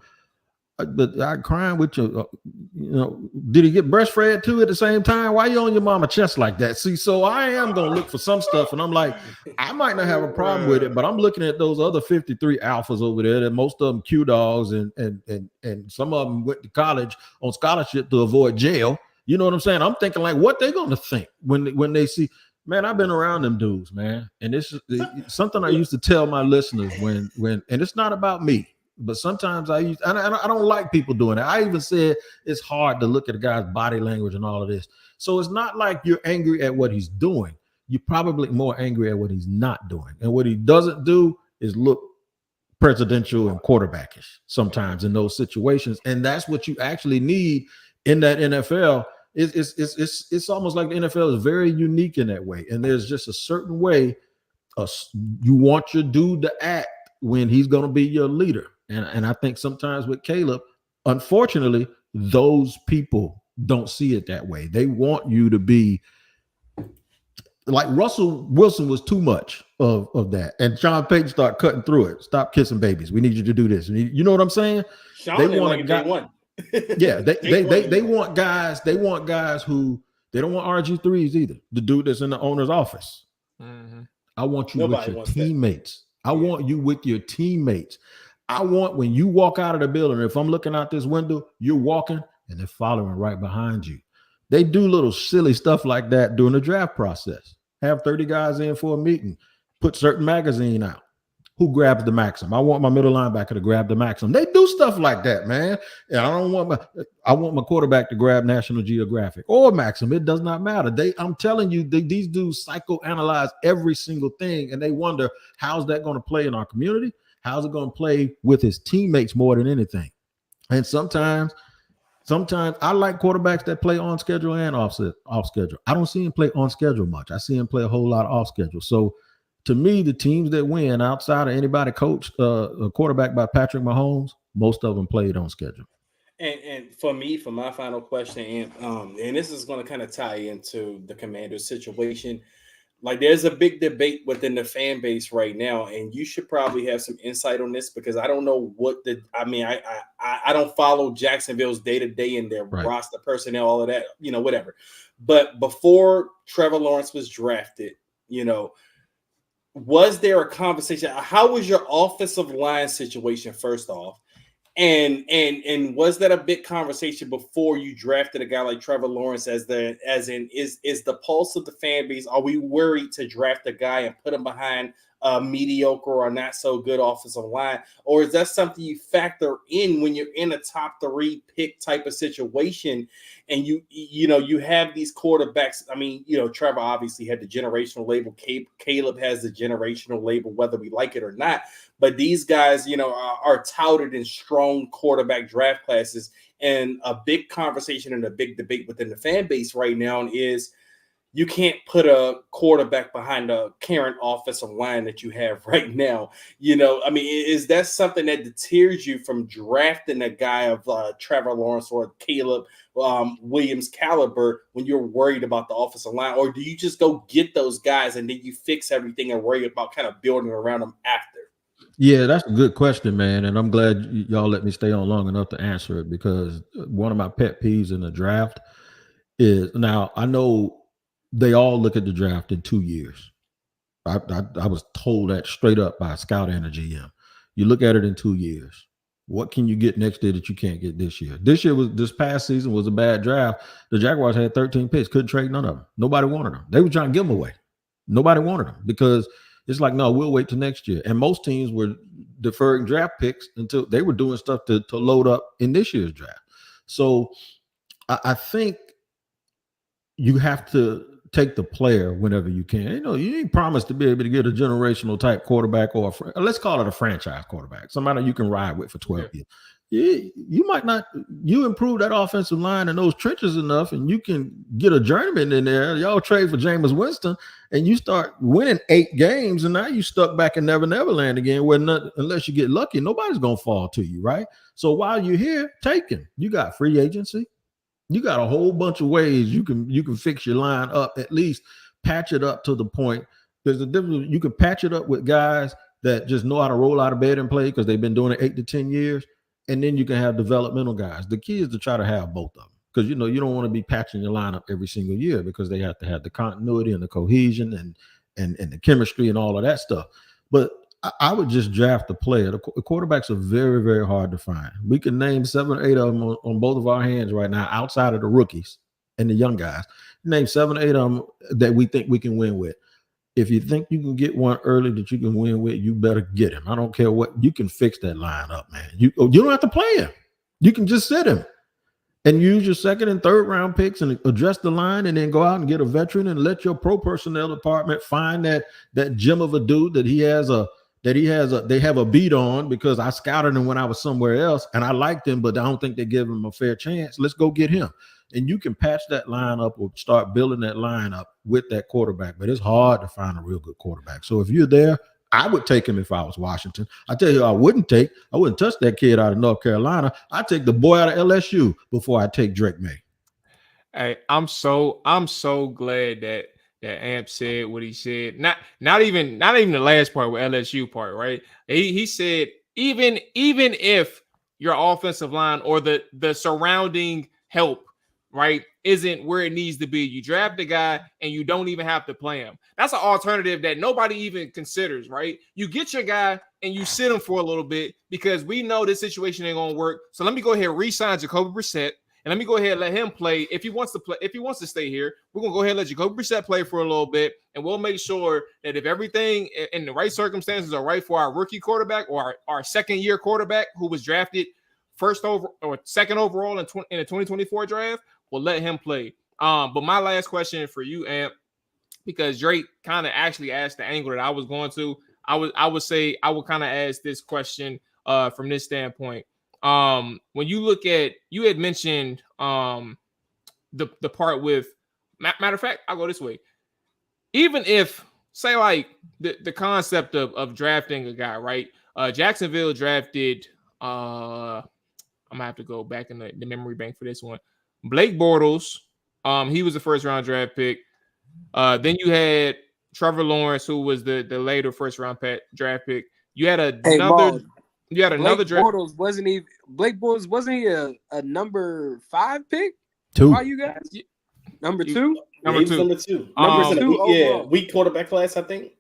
But I crying with you. Did he get breastfed too at the same time? Why you on your mama chest like that? See, so I am gonna look for some stuff, and I'm like, I might not have a problem with it, but I'm looking at those other 53 alphas over there. That most of them Q dogs, and some of them went to college on scholarship to avoid jail. You know what I'm saying? I'm thinking like, what they gonna think when they see, man, I've been around them dudes, man. And it's something I used to tell my listeners when, and it's not about me, but sometimes I don't like people doing that. I even said it's hard to look at a guy's body language and all of this. So it's not like you're angry at what he's doing. You're probably more angry at what he's not doing. And what he doesn't do is look presidential and quarterbackish sometimes in those situations. And that's what you actually need in that NFL. It's almost like the NFL is very unique in that way. And there's just a certain way you want your dude to act when he's going to be your leader. And I think sometimes with Caleb, unfortunately, those people don't see it that way. They want you to be like Russell Wilson was too much of that. And Sean Payton started cutting through it. Stop kissing babies. We need you to do this. You know what I'm saying? Sean they want like day one. Yeah, they want guys. They want guys who they don't want RG3s either. The dude that's in the owner's office. Mm-hmm. I want you with your teammates. I want you with your teammates. I want when you walk out of the building, if I'm looking out this window, you're walking and they're following right behind you. They do little silly stuff like that during the draft process. Have 30 guys in for a meeting, put certain magazine out. Who grabs the maxim? I want my middle linebacker to grab the maxim. They do stuff like that, man. And I want my quarterback to grab National Geographic or Maxim. It does not matter. I'm telling you, these dudes psychoanalyze every single thing, and they wonder how's that going to play in our community? How's it going to play with his teammates more than anything? And sometimes I like quarterbacks that play on schedule and off schedule. I don't see him play on schedule much. I see him play a whole lot off schedule. So to me, the teams that win outside of anybody coached a quarterback by Patrick Mahomes, most of them played on schedule. And for me, for my final question, and this is going to kind of tie into the Commanders situation. Like, there's a big debate within the fan base right now, and you should probably have some insight on this because I don't know I don't follow Jacksonville's day-to-day and their roster personnel, all of that, whatever. But before Trevor Lawrence was drafted, was there a conversation? How was your offensive line situation, first off? And was that a big conversation before you drafted a guy like Trevor Lawrence is the pulse of the fan base? Are we worried to draft a guy and put him behind a mediocre or not so good offensive line? Or is that something you factor in when you're in a top 3 pick type of situation and you have these quarterbacks? I mean, Trevor obviously had the generational label. Caleb has the generational label, whether we like it or not. But these guys, are touted in strong quarterback draft classes. And a big conversation and a big debate within the fan base right now is you can't put a quarterback behind the current offensive line that you have right now. Is that something that deters you from drafting a guy of Trevor Lawrence or Caleb Williams caliber when you're worried about the offensive line? Or do you just go get those guys and then you fix everything and worry about kind of building around them after? Yeah, that's a good question, man. And I'm glad y'all let me stay on long enough to answer it because one of my pet peeves in the draft is, now I know they all look at the draft in 2 years. I was told that straight up by a scout and a GM. You look at it in 2 years. What can you get next year that you can't get this year? This past season was a bad draft. The Jaguars had 13 picks, couldn't trade none of them. Nobody wanted them. They were trying to give them away. Nobody wanted them because it's like, no, we'll wait till next year. And most teams were deferring draft picks until they were doing stuff to load up in this year's draft. So I think you have to take the player whenever you can. You ain't promised to be able to get a generational type quarterback or let's call it a franchise quarterback, somebody you can ride with for 12 years. You might not, you improve that offensive line in those trenches enough and you can get a journeyman in there. Y'all trade for Jameis Winston and you start winning 8 games and now you stuck back in Never Land again where unless you get lucky, nobody's going to fall to you, right? So while you're here, take him. You got free agency. You got a whole bunch of ways you can fix your line up, at least patch it up to the point. There's a difference. You can patch it up with guys that just know how to roll out of bed and play because they've been doing it 8 to 10 years. And then you can have developmental guys. The key is to try to have both of them because, you don't want to be patching your lineup every single year because they have to have the continuity and the cohesion and the chemistry and all of that stuff. But I would just draft a player. The quarterbacks are very, very hard to find. We can name 7 or 8 of them on both of our hands right now outside of the rookies and the young guys. Name 7 or 8 of them that we think we can win with. If you think you can get one early that you can win with, you better get him. I don't care what. You can fix that line up, man. You don't have to play him. You can just sit him and use your 2nd and 3rd round picks and address the line and then go out and get a veteran and let your pro personnel department find that gem of a dude that they have a beat on because I scouted him when I was somewhere else and I liked him, but I don't think they give him a fair chance. Let's go get him. And you can patch that line up or start building that line up with that quarterback. But it's hard to find a real good quarterback. So if you're there, I would take him if I was Washington. I tell you, I wouldn't touch that kid out of North Carolina. I'd take the boy out of LSU before I take Drake May. Hey, I'm so glad that Amp said what he said. Not even the last part with LSU part, right? He said even if your offensive line or the surrounding help, right, isn't where it needs to be, you draft a guy and you don't even have to play him. That's an alternative that nobody even considers, right? You get your guy and you sit him for a little bit because we know this situation ain't gonna work. So let me go ahead and re-sign Jacoby Brissett. And let me go ahead and let him play. If he wants to play, if he wants to stay here, we're gonna go ahead and let Jacoby Brissett play for a little bit, and we'll make sure that if everything in the right circumstances are right for our rookie quarterback or our second-year quarterback who was drafted second overall in the 2024 draft, we'll let him play. But my last question for you, Amp, because Drake kind of actually asked the angle that I was going to, I would kind of ask this question from this standpoint. When you look at, you had mentioned the part with, matter of fact, I'll go this way. Even if, say, like the concept of drafting a guy, right? Jacksonville drafted, I'm gonna have to go back in the memory bank for this one. Blake Bortles, he was the first round draft pick. Then you had Trevor Lawrence, who was the later first round draft pick. You had another. You had another draft. Blake Bortles wasn't he a number 5 pick? 2. Why you guys? Number 2? Number two. Weak quarterback class, I think.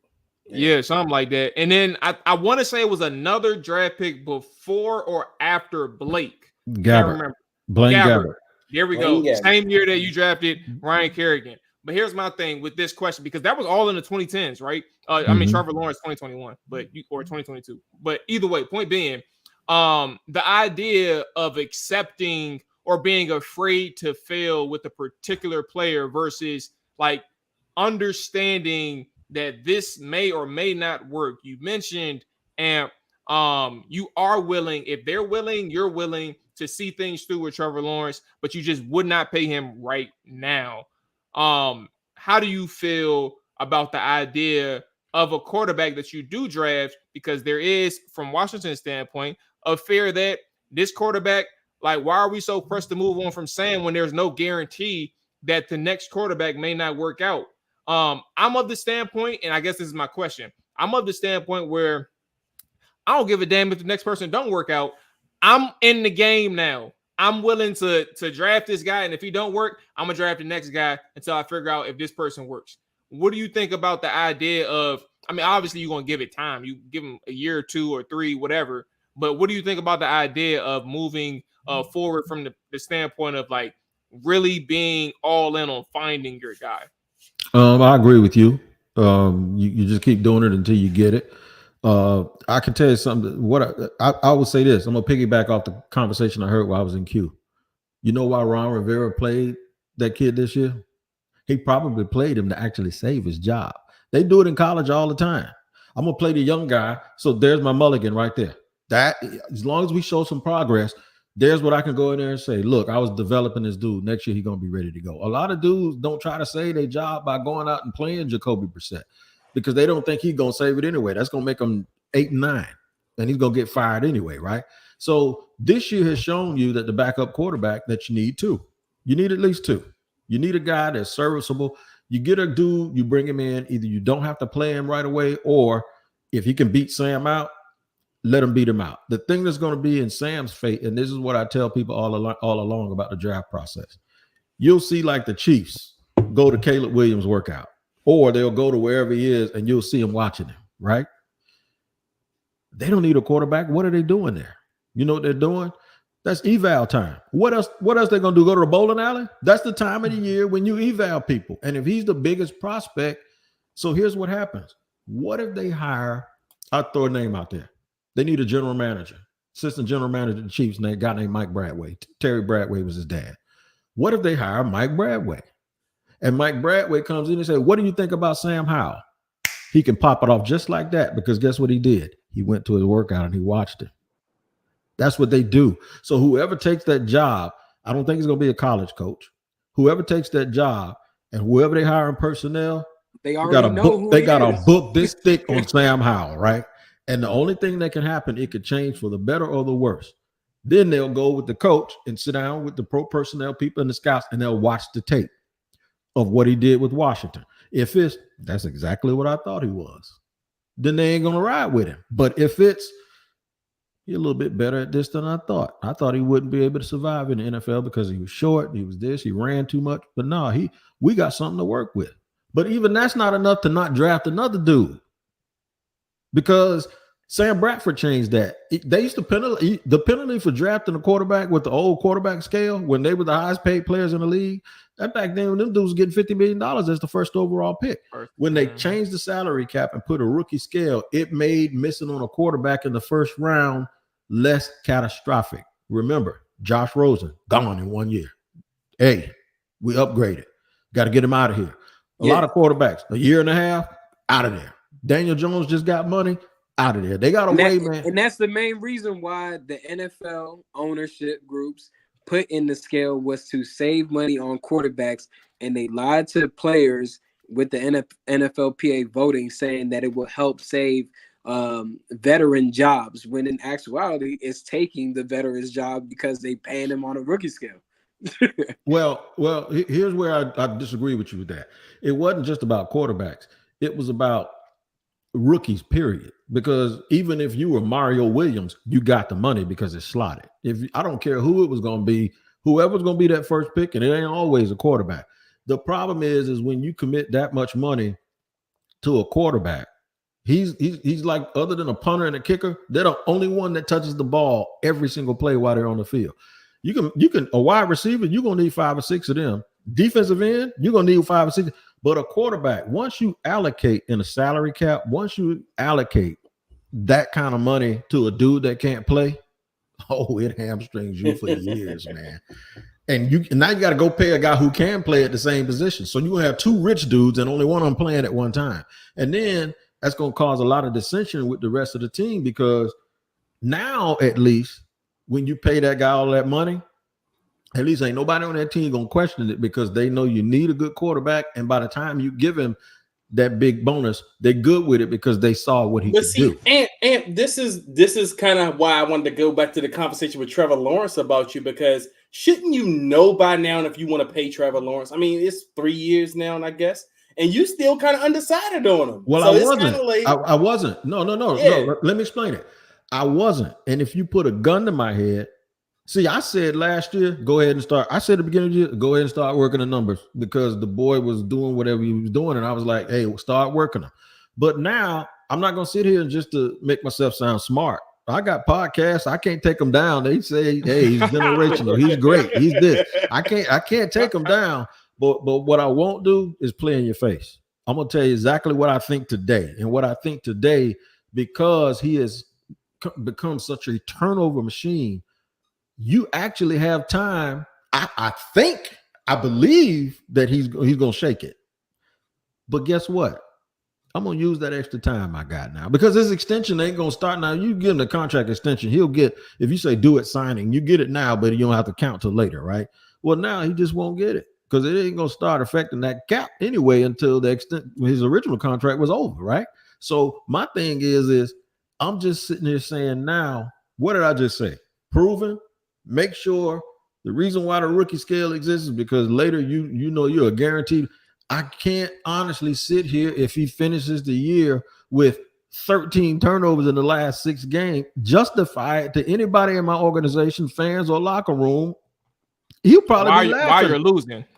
Yeah, something like that. And then I want to say it was another draft pick before or after Blake. Gabbert. Blaine Gabbert. There we go. Same year that you drafted Ryan Kerrigan. But here's my thing with this question, because that was all in the 2010s, right? I mean, Trevor Lawrence 2021, or 2022. But either way, point being, the idea of accepting or being afraid to fail with a particular player versus like understanding that this may or may not work. You mentioned, Amp, you are willing, if they're willing, you're willing to see things through with Trevor Lawrence, but you just would not pay him right now. How do you feel about the idea of a quarterback that you do draft? Because there is, from Washington's standpoint, a fear that this quarterback, like, why are we so pressed to move on from Sam when there's no guarantee that the next quarterback may not work out? I'm of the standpoint, and I guess this is my question. I'm of the standpoint where I don't give a damn if the next person don't work out. I'm in the game now. I'm willing to draft this guy, and if he don't work, I'm gonna draft the next guy until I figure out if this person works. What do you think about the idea of, I mean, obviously you're gonna give it time. You give him a year or 2 or 3, whatever. But what do you think about the idea of moving forward from the standpoint of like really being all in on finding your guy? I agree with you. You just keep doing it until you get it. I can tell you something. What I would say this. I'm gonna piggyback off the conversation I heard while I was in Q. You know why Ron Rivera played that kid this year? He probably played him to actually save his job. They do it in college all the time. I'm gonna play the young guy. So there's my mulligan right there. That, as long as we show some progress, there's what I can go in there and say, look, I was developing this dude. Next year, he's going to be ready to go. A lot of dudes don't try to save their job by going out and playing Jacoby Brissett because they don't think he's going to save it anyway. That's going to make him 8 and 9, and he's going to get fired anyway, right? So this year has shown you that the backup quarterback that you need 2. You need at least 2. You need a guy that's serviceable. You get a dude, you bring him in. Either you don't have to play him right away, or if he can beat Sam out, let him beat him out. The thing that's going to be in Sam's fate, and this is what I tell people all along about the draft process. You'll see like the Chiefs go to Caleb Williams' workout, or they'll go to wherever he is, and you'll see him watching him, right? They don't need a quarterback. What are they doing there? You know what they're doing? That's eval time. What else they going to do? Go to the bowling alley? That's the time of the year when you eval people. And if he's the biggest prospect, so here's what happens. What if they hire, I'll throw a name out there. They need a general manager, assistant general manager of the Chiefs, a guy named Mike Bradway. Terry Bradway was his dad. What if they hire Mike Bradway? And Mike Bradway comes in and says, what do you think about Sam Howell? He can pop it off just like that, because guess what he did? He went to his workout and he watched it. That's what they do. So whoever takes that job, I don't think it's going to be a college coach. Whoever takes that job and whoever they hire in personnel, They already know who they got a book this thick on Sam Howell, right? And the only thing that can happen, it could change for the better or the worse. Then they'll go with the coach and sit down with the pro personnel people and the scouts, and they'll watch the tape of what he did with Washington. If it's that's exactly what I thought he was, then they ain't gonna ride with him. But if it's you're a little bit better at this than I thought he wouldn't be able to survive in the NFL because he was short, he was this, he ran too much. But no, we got something to work with. But even that's not enough to not draft another dude, because Sam Bradford changed that. They used to the penalty for drafting a quarterback with the old quarterback scale when they were the highest paid players in the league. That back then, when them dudes getting $50 million as the first overall pick. When they changed the salary cap and put a rookie scale, it made missing on a quarterback in the first round less catastrophic. Remember, Josh Rosen gone in 1 year. Hey, we upgraded. Got to get him out of here. A lot of quarterbacks, a year and a half, out of there. Daniel Jones just got money, out of there. They got away, man. And that's the main reason why the NFL ownership groups put in the scale was to save money on quarterbacks, and they lied to players with the NFLPA voting, saying that it will help save veteran jobs, when in actuality it's taking the veteran's job because they paying them on a rookie scale. Well, here's where I disagree with you with that. It wasn't just about quarterbacks. It was about rookies, period. Because even if you were Mario Williams, you got the money because it's slotted. I don't care who it was going to be, whoever's going to be that first pick, and it ain't always a quarterback. The problem is when you commit that much money to a quarterback, he's like, other than a punter and a kicker, they're the only one that touches the ball every single play while they're on the field. You can a wide receiver, you're gonna need 5 or 6 of them. Defensive end, you're gonna need 5 or 6. But a quarterback, once you allocate in a salary cap, once you allocate that kind of money to a dude that can't play, it hamstrings you for years, man. And now you got to go pay a guy who can play at the same position. So you have 2 rich dudes and only one of them playing at one time. And then that's gonna cause a lot of dissension with the rest of the team, because now at least when you pay that guy all that money, at least ain't nobody on that team gonna question it, because they know you need a good quarterback, and by the time you give him that big bonus, they're good with it because they saw what he could do. And this is kind of why I wanted to go back to the conversation with Trevor Lawrence about you, because shouldn't you know by now if you want to pay Trevor Lawrence? I mean, it's 3 years now, and I guess, and you still kind of undecided on him. Well, so I wasn't. I wasn't. No. Let me explain it. I wasn't. And if you put a gun to my head, see, I said last year, go ahead and start. I said at the beginning of the year, go ahead and start working the numbers, because the boy was doing whatever he was doing. And I was like, hey, start working them. But now I'm not going to sit here and just to make myself sound smart. I got podcasts. I can't take them down. They say, hey, he's generational. He's great. He's this. I can't take him down. But what I won't do is play in your face. I'm going to tell you exactly what I think today. And what I think today, because he has become such a turnover machine, you actually have time. I believe that he's going to shake it. But guess what? I'm going to use that extra time I got now, because his extension ain't going to start now. You give him the contract extension, he'll get, if you say do it signing, you get it now, but you don't have to count till later, right? Well, now he just won't get it, because it ain't going to start affecting that cap anyway until the extent his original contract was over, right? So my thing is I'm just sitting here saying now, what did I just say? Proven. Make sure the reason why the rookie scale exists is because later you know you're a guaranteed. I can't honestly sit here if he finishes the year with 13 turnovers in the last 6 games, justify it to anybody in my organization, fans or locker room. He'll probably be laughing.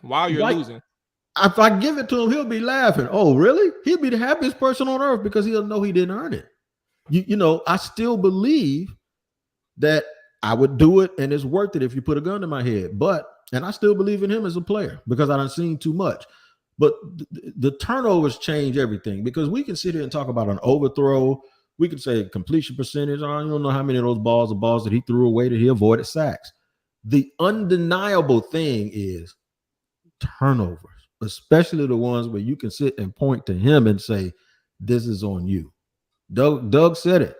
While you're losing. If I give it to him, he'll be laughing. Oh, really? He'll be the happiest person on earth because he'll know he didn't earn it. You know, I still believe that I would do it, and it's worth it if you put a gun to my head. And I still believe in him as a player because I done seen too much. But the turnovers change everything, because we can sit here and talk about an overthrow. We can say completion percentage. I don't know how many of those balls are balls that he threw away that he avoided sacks. The undeniable thing is turnovers, especially the ones where you can sit and point to him and say, this is on you. Doug said it.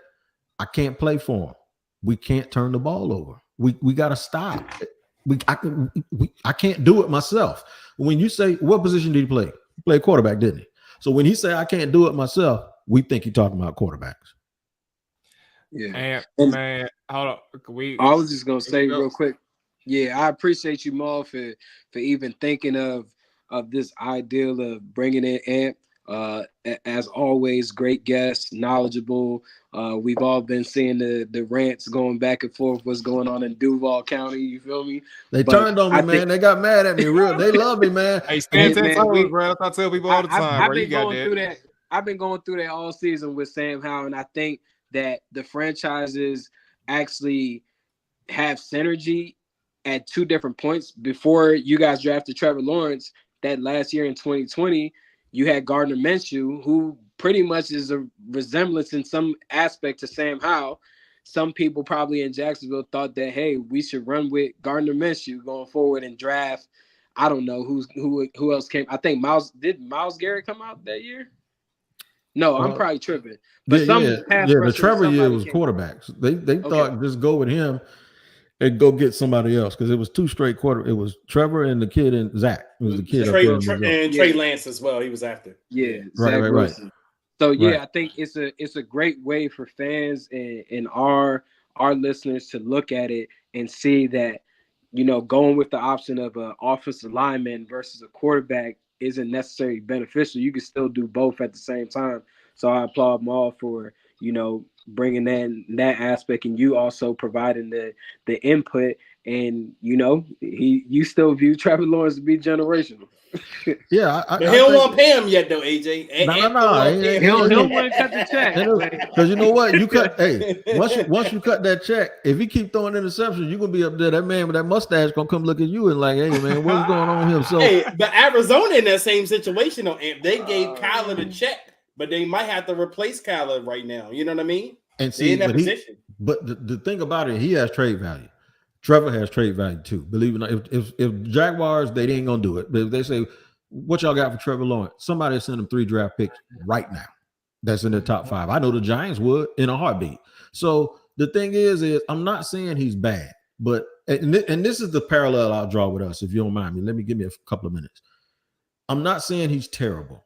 I can't play for him. We can't turn the ball over. We got to stop. I can't do it myself. When you say, what position did he play? He played quarterback, didn't he? So when he say I can't do it myself, we think he's talking about quarterbacks. Yeah, and man, hold on. I was just gonna say real quick. Yeah, I appreciate you, Mual, for even thinking of this ideal of bringing in Amp. As always, great guest, knowledgeable. We've all been seeing the rants going back and forth. What's going on in Duval County? You feel me? They turned on me, man. They got mad at me. Real, they love me, man. Hey, stand 10 toes, bro. I tell people all the time. I've been going through that. I've been going through that all season with Sam Howell, and I think that the franchises actually have synergy at two different points. Before you guys drafted Trevor Lawrence, that last year in 2020, you had Gardner Minshew, who pretty much is a resemblance in some aspect to Sam Howell. Some people probably in Jacksonville thought that, hey, we should run with Gardner Minshew going forward and draft. I don't know who else came. I think Miles Garrett come out that year? No, I'm probably tripping. But the Trevor year was quarterbacks. They thought just go with him and go get somebody else because it was two straight quarter. It was Trevor and the kid and Zach. It was the kid and Trey Lance as well. He was after. Yeah, right. So I think it's a great way for fans and our listeners to look at it and see that, you know, going with the option of an offensive lineman versus a quarterback isn't necessarily beneficial. You can still do both at the same time. So I applaud Mual for, you know, bringing in that aspect, and you also providing the input. And you know, you still view Trevor Lawrence to be generational. Yeah, but he don't want to pay him yet, though, AJ. No. He don't want to cut the check. Because you know what, you cut. Hey, once you cut that check, if he keep throwing interceptions, you're gonna be up there. That man with that mustache gonna come look at you and like, hey man, what's going on with him? So, hey, but Arizona in that same situation, though, they gave Kyler the check, but they might have to replace Kyler right now. You know what I mean? And see, in that position. But the thing about it, he has trade value. Trevor has trade value too. Believe it or not, if Jaguars, they ain't gonna do it. But if they say, what y'all got for Trevor Lawrence? Somebody send him 3 draft picks right now. That's in the top 5. I know the Giants would in a heartbeat. So the thing is I'm not saying he's bad, but and this is the parallel I'll draw with us. If you don't mind me, give me a couple of minutes. I'm not saying he's terrible.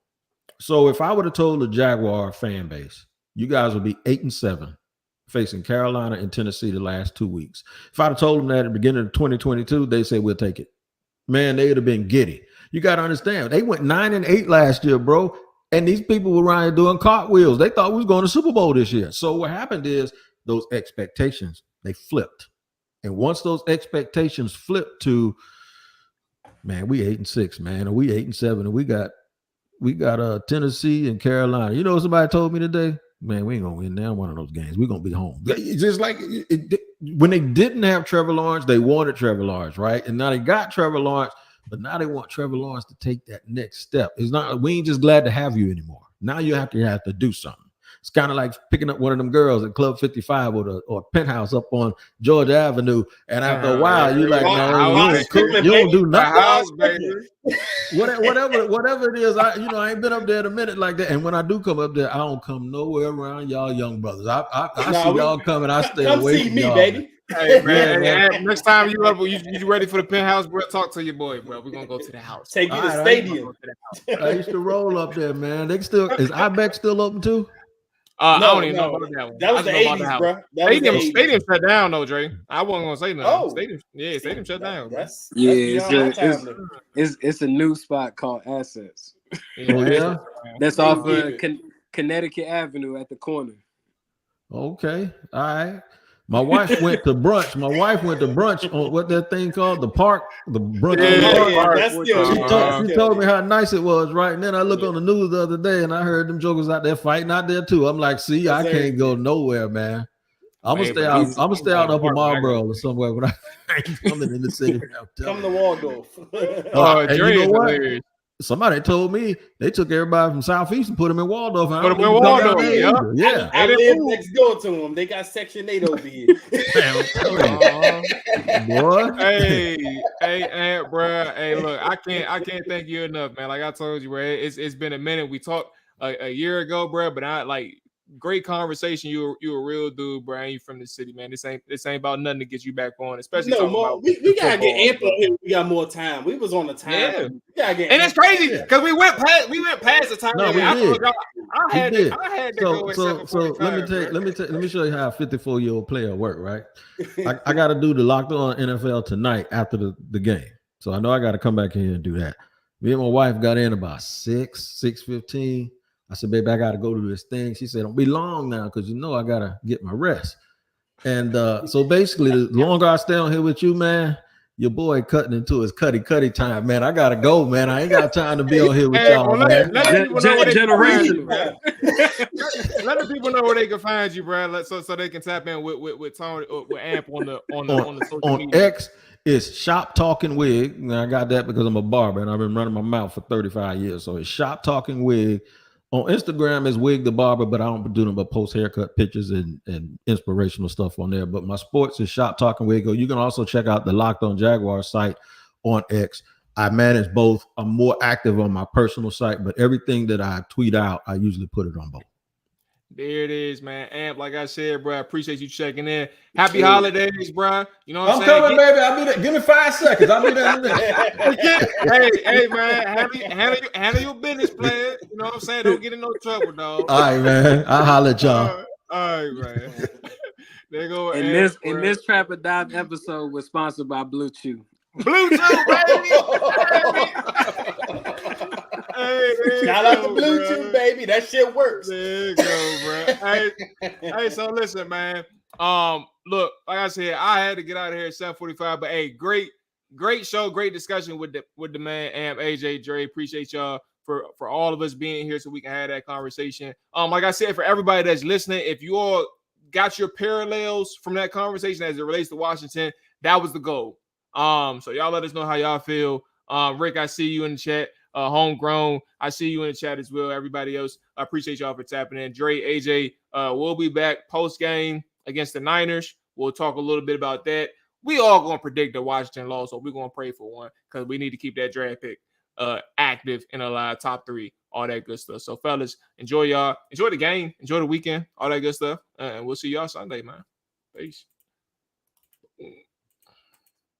So if I would have told the Jaguar fan base, you guys will be 8-7 facing Carolina and Tennessee the last 2 weeks. If I'd have told them that at the beginning of 2022, they say we'll take it. Man, they would have been giddy. You got to understand, they went 9-8 last year, bro. And these people were around doing cartwheels. They thought we was going to Super Bowl this year. So what happened is those expectations, they flipped. And once those expectations flipped to, man, we 8-6, man, and we 8-7, and we got Tennessee and Carolina. You know what somebody told me today? Man, we ain't gonna win now one of those games. We're gonna be home. It's just like when they didn't have Trevor Lawrence, they wanted Trevor Lawrence, right? And now they got Trevor Lawrence, but now they want Trevor Lawrence to take that next step. It's not, we ain't just glad to have you anymore. Now you have to do something. It's kind of like picking up one of them girls at Club 55 or Penthouse up on Georgia Avenue. And after a while, you're like, no, you don't do nothing. Whatever it is, I ain't been up there in a minute like that. And when I do come up there, I don't come nowhere around y'all young brothers. I see y'all coming. I stay away from y'all. Baby. Hey man, next time you ready for the Penthouse, bro? Talk to your boy, bro. We're gonna go to the house. Take you to the stadium. I used to roll up there, man. Is Ibex still open too? I don't even know about that one. That was the 80s, bro. Stadium shut down, though, Dre. I wasn't gonna say nothing. Stadium shut down. It's a new spot called Assets. Yeah, that's off of Connecticut Avenue at the corner. Okay, all right. My wife went to brunch. On what that thing called, the park, the brunch. She told me how nice it was, right? And then I looked on the news the other day, and I heard them jokers out there fighting out there too. I'm like, see, I can't go nowhere, man. I'm gonna stay out up in Marlboro or somewhere when I ain't coming in the city. Come to Waldorf. And you know what? Somebody told me they took everybody from Southeast and put them in Waldorf. Put them in Waldorf. Yeah. I live next door to them. They got Section 8 over here. Boy. Hey, bro. Hey, look, I can't thank you enough, man. Like I told you, bro. It's been a minute. We talked a year ago, bro. But great conversation. You a real dude, Brian. You from the city, man. This ain't about nothing to get you back on, especially talking about we gotta get ample here. We got more time. We was on the time. Yeah. We gotta get and it's crazy because we went past the time. No, we did. I had to go at 7:45. Let me show you how a 54-year-old player work, right? I got to do the Locked On NFL tonight after the game. So I know I got to come back here and do that. Me and my wife got in about 6:15. I said, baby, I got to go to this thing. She said, don't be long now because you know I got to get my rest. And so basically, the longer I stay on here with you, man, your boy cutting into his cutty time, man. I got to go, man. I ain't got time to be on here with y'all, man. Let the people know where they can find you, Brad, so they can tap in with Tony with Amp on the social media. X. It's Shop Talking Wig. And I got that because I'm a barber and I've been running my mouth for 35 years. So it's Shop Talking Wig. On Instagram is Wig the Barber, but I don't do them but post haircut pictures and inspirational stuff on there. But my sports is Shop Talking Wig. You can also check out the Locked On Jaguar site on X. I manage both. I'm more active on my personal site, but everything that I tweet out, I usually put it on both. There it is, man. Amp, like I said, bro, I appreciate you checking in. Happy holidays, bro. You know what I'm saying? I'm coming, baby. I'll be there. Give me 5 seconds. I'll be there. hey, man. Handle your business, player. You know what I'm saying? Don't get in no trouble, dog. All right, man. I'll holler at y'all. All right, man. There go. And this Trap or Dive episode was sponsored by Blue Chew. Blue Chew, baby. Shout out to Blue Chew, baby. That shit works. There you go, bro. hey, so listen, man. Look, like I said, I had to get out of here at 7:45, but hey, great show, great discussion with the man, Amp, AJ, Dre. Appreciate y'all for all of us being here so we can have that conversation. Like I said, for everybody that's listening, if you all got your parallels from that conversation as it relates to Washington, that was the goal. So y'all let us know how y'all feel. Rick, I see you in the chat. Homegrown, I see you in the chat as well. Everybody else, I appreciate y'all for tapping in. Dre, AJ, we'll be back post game against the Niners. We'll talk a little bit about that. We all gonna predict the Washington loss, so we're gonna pray for one because we need to keep that draft pick active in a live top 3, all that good stuff. So, fellas, enjoy the game, enjoy the weekend, all that good stuff, and we'll see y'all Sunday, man. Peace.